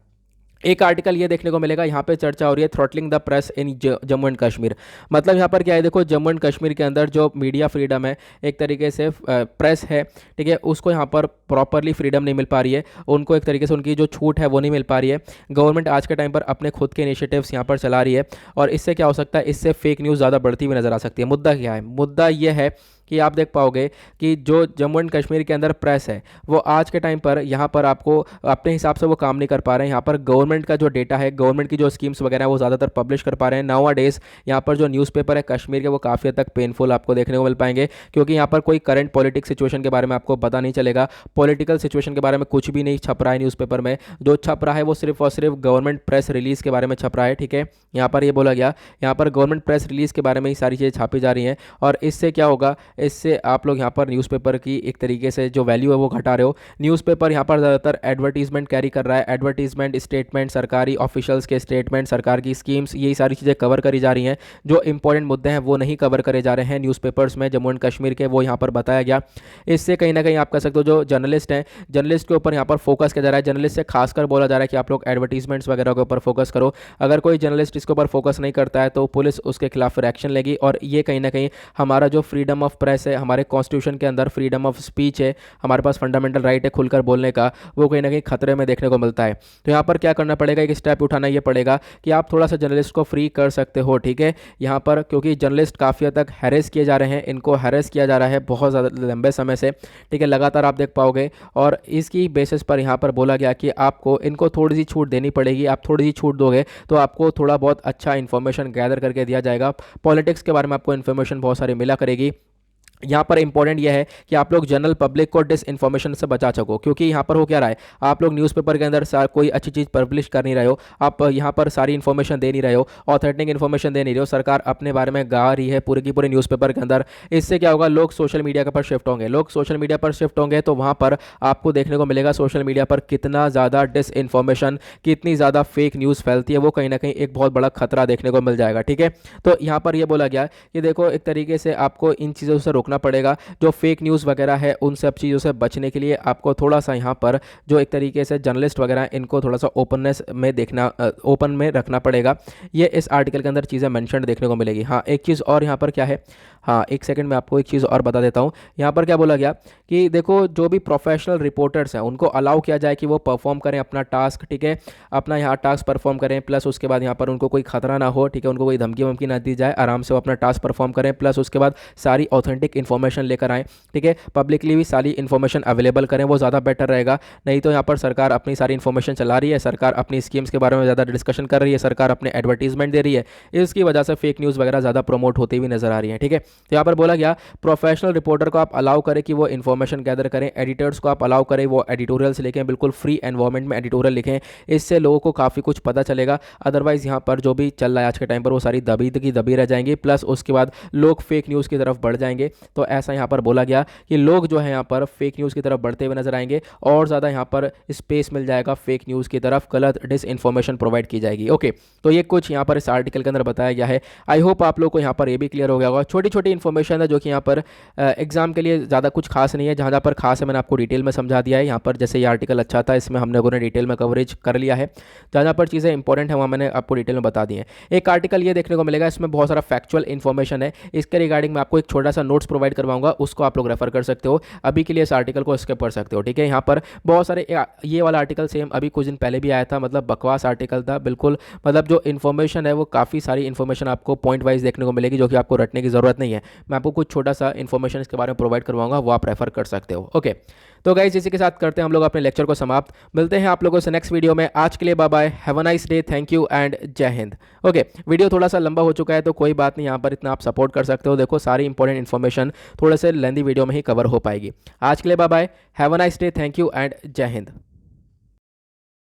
एक आर्टिकल ये देखने को मिलेगा, यहाँ पे चर्चा हो रही है throttling the press in Jammu and Kashmir. मतलब यहाँ पर क्या है, देखो जम्मू एंड कश्मीर के अंदर जो मीडिया फ्रीडम है, एक तरीके से प्रेस है, ठीक है, उसको यहाँ पर प्रॉपरली फ्रीडम नहीं मिल पा रही है, उनको एक तरीके से उनकी जो छूट है वो नहीं मिल पा रही है। गवर्नमेंट आज के टाइम पर अपने खुद के इनिशिएटिव्स यहाँ पर चला रही है, और इससे क्या हो सकता है, इससे फेक न्यूज़ ज़्यादा बढ़ती हुई नज़र आ सकती है। मुद्दा क्या है, मुद्दा ये है कि आप देख पाओगे कि जो जम्मू एंड कश्मीर के अंदर प्रेस है वो आज के टाइम पर यहाँ पर आपको अपने हिसाब से वो काम नहीं कर पा रहे हैं। यहाँ पर गवर्नमेंट का जो डेटा है, गवर्नमेंट की जो स्कीम्स वगैरह है वो ज़्यादातर पब्लिश कर पा रहे हैं। नाउ डेज यहाँ पर जो न्यूज़पेपर है कश्मीर के, वो काफ़ी हद तक पेनफुल आपको देखने को मिल पाएंगे, क्योंकि यहाँ पर कोई करंट पॉलिटिक्स सिचुएशन के बारे में आपको पता नहीं चलेगा। पॉलिटिकल सिचुएशन के बारे में कुछ भी नहीं छप रहा है न्यूज़पेपर में, जो छप रहा है वो सिर्फ और सिर्फ गवर्नमेंट प्रेस रिलीज़ के बारे में छप रहा है, ठीक है। यहाँ पर ये बोला गया, यहाँ पर गवर्नमेंट प्रेस रिलीज़ के बारे में ही सारी चीज़ें छापी जा रही हैं, और इससे क्या होगा, इससे आप लोग यहाँ पर न्यूज़पेपर की एक तरीके से जो वैल्यू है वो घटा रहे हो। न्यूज़पेपर यहाँ पर ज़्यादातर एडवर्टीजमेंट कैरी कर रहा है, एडवर्टीजमेंट, स्टेटमेंट, सरकारी ऑफिशियल्स के स्टेटमेंट, सरकार की स्कीम्स, यही सारी चीज़ें कवर करी जा रही हैं। जो इंपॉर्टेंट मुद्दे हैं वो नहीं कवर करे जा रहे हैं न्यूज़पेपर्स में जम्मू एंड कश्मीर के, वो यहाँ पर बताया गया। इससे कहीं ना कहीं आप कह सकते हो जो जर्नलिस्ट हैं, जर्नलिस्ट के ऊपर यहाँ पर फोकस किया जा रहा है। जर्नलिस्ट से खासकर बोला जा रहा है कि आप लोग एडवर्टीजमेंट्स वगैरह के ऊपर फोकस करो। अगर कोई जर्नलिस्ट इसके ऊपर फोकस नहीं करता है तो पुलिस उसके खिलाफ फिर एक्शन लेगी, और ये कहीं ना कहीं हमारा जो फ्रीडम ऑफ प्रेस है, हमारे कॉन्स्टिट्यूशन के अंदर फ्रीडम ऑफ स्पीच है, हमारे पास फंडामेंटल राइट है खुलकर बोलने का, वो कहीं ना कहीं खतरे में देखने को मिलता है। तो यहाँ पर क्या करना पड़ेगा, एक स्टेप उठाना ये पड़ेगा कि आप थोड़ा सा जर्नलिस्ट को फ्री कर सकते हो, ठीक है। यहाँ पर क्योंकि जर्नलिस्ट काफ़ी हद तक हैरेस किए जा रहे हैं, इनको हैरेस किया जा रहा है बहुत ज़्यादा लंबे समय से, ठीक है, लगातार आप देख पाओगे। और इसकी बेसिस पर यहाँ पर बोला गया कि आपको इनको थोड़ी सी छूट देनी पड़ेगी। आप थोड़ी सी छूट दोगे तो आपको थोड़ा बहुत अच्छा इन्फॉर्मेशन गैदर करके दिया जाएगा। पॉलिटिक्स के बारे में आपको इन्फॉर्मेशन बहुत सारी मिला करेगी। यहाँ पर इंपॉर्टेंट यह है कि आप लोग जनरल पब्लिक को डिस इन्फॉर्मेशन से बचा सको, क्योंकि यहाँ पर हो क्या रहा है, आप लोग न्यूज़पेपर के अंदर कोई अच्छी चीज़ पब्लिश कर नहीं रहे हो, आप यहाँ पर सारी इन्फॉर्मेशन दे नहीं रहे हो, ऑथेंटिक इन्फॉर्मेशन दे नहीं रहे हो, सरकार अपने बारे में गा रही है पूरी की पूरी न्यूज़पेपर के अंदर। इससे क्या होगा, लोग सोशल मीडिया के पर शिफ्ट होंगे, लोग सोशल मीडिया पर शिफ्ट होंगे तो वहाँ पर आपको देखने को मिलेगा सोशल मीडिया पर कितना ज़्यादा डिस इन्फॉर्मेशन, कितनी ज़्यादा फेक न्यूज़ फैलती है, वो कहीं ना कहीं एक बहुत बड़ा खतरा देखने को मिल जाएगा, ठीक है। तो यहाँ पर यह बोला गया कि देखो एक तरीके से आपको इन चीज़ों से रोकना रोकना पड़ेगा। जो फेक न्यूज़ वगैरह है उन सब चीज़ों से बचने के लिए आपको थोड़ा सा यहाँ पर जो एक तरीके से जर्नलिस्ट वगैरह इनको थोड़ा सा ओपननेस में देखना, ओपन में रखना पड़ेगा। ये इस आर्टिकल के अंदर चीज़ें मेंशन देखने को मिलेगी। हाँ, एक चीज़ और यहाँ पर क्या है, हाँ एक सेकंड में आपको एक चीज़ और बता देता हूँ। यहाँ पर क्या बोला गया कि देखो जो भी प्रोफेशनल रिपोर्टर्स हैं उनको अलाउ किया जाए कि वो परफॉर्म करें अपना टास्क, ठीक है, अपना यहाँ टास्क परफॉर्म करें, प्लस उसके बाद यहाँ पर उनको कोई खतरा ना हो, ठीक है, उनको कोई धमकी वमकी ना दी जाए, आराम से वो अपना टास्क परफॉर्म करें, प्लस उसके बाद सारी ऑथेंटिक इन्फॉर्मेशन लेकर आएँ, ठीक है, पब्लिकली भी सारी इन्फॉर्मेशन अवेलेबल करें, वो ज़्यादा बेटर रहेगा। नहीं तो यहाँ पर सरकार अपनी सारी इन्फॉर्मेशन चला रही है, सरकार अपनी स्कीम्स के बारे में ज़्यादा डिस्कशन कर रही है, सरकार अपने एडवर्टीजमेंट दे रही है, इसकी वजह से फेक न्यूज़ वगैरह ज़्यादा प्रमोट होती हुई नजर आ रही है, ठीक है। तो यहाँ पर बोला गया प्रोफेशनल रिपोर्टर को आप अलाउ करें कि वो इन्फॉर्मेशन गैदर करें, एडिटर्स को आप अलाउ करें वो एडिटोरियल्स लिखें, बिल्कुल फ्री एनवायरनमेंट में एडिटोरियल लिखें, इससे लोगों को काफ़ी कुछ पता चलेगा। अदरवाइज़ यहाँ पर जो भी चल रहा है आज के टाइम पर वो सारी दबी की दबी रह जाएंगी, प्लस उसके बाद लोग फेक न्यूज़ की तरफ बढ़ जाएंगे। तो ऐसा यहाँ पर बोला गया कि लोग जो है यहाँ पर फेक न्यूज़ की तरफ बढ़ते हुए नजर आएंगे और ज़्यादा यहाँ पर स्पेस मिल जाएगा फेक न्यूज़ की तरफ, गलत डिस इन्फॉर्मेशन प्रोवाइड की जाएगी। ओके, तो ये कुछ यहाँ पर इस आर्टिकल के अंदर बताया गया है। आई होप आप लोग को यहाँ पर ये भी क्लियर हो गया होगा। छोटी छोटी इन्फॉर्मेशन है जो कि यहाँ पर एग्जाम के लिए ज़्यादा कुछ खास नहीं है, जहाँ जहाँ पर खास है मैंने आपको डिटेल में समझा दिया है। यहाँ पर जैसे ये आर्टिकल अच्छा था, इसमें हम लोगों ने डिटेल में कवरेज कर लिया है, जहाँ जहाँ पर चीज़ें इंपॉर्टेंट है वहाँ मैंने आपको डिटेल में बता दी है। एक आर्टिकल ये देखने को मिलेगा, इसमें बहुत सारा फैक्चुअल इन्फॉर्मेशन है, इसके रिगार्डिंग मैं आपको एक छोटा सा नोट्स प्रोवाइड करवाऊंगा, उसको आप लोग रेफर कर सकते हो। अभी के लिए इस आर्टिकल को स्किप कर सकते हो, ठीक है। यहाँ पर बहुत सारे, ये वाला आर्टिकल सेम अभी कुछ दिन पहले भी आया था, मतलब बकवास आर्टिकल था बिल्कुल, मतलब जो इन्फॉर्मेशन है वो काफ़ी सारी इन्फॉर्मेशन आपको पॉइंट वाइज देखने को मिलेगी, जो कि आपको रटने की ज़रूरत नहीं है। मैं आपको कुछ छोटा सा इन्फॉर्मेशन इसके बारे में प्रोवाइड करवाऊंगा, वो आप रेफर कर सकते हो। ओके, तो गाइस इसी के साथ करते हैं हम लोग अपने लेक्चर को समाप्त। मिलते हैं आप लोगों से नेक्स्ट वीडियो में। आज के लिए bye bye, have a nice day, thank you and Jai Hind. Okay, video थोड़ा सा लंबा हो चुका है तो कोई बात नहीं, यहाँ पर इतना आप सपोर्ट कर सकते हो। देखो सारी इंपॉर्टेंट इन्फॉर्मेशन थोड़े से लेंदी वीडियो में ही कवर हो पाएगी। आज के लिए bye bye, have a nice day, thank you and Jai Hind.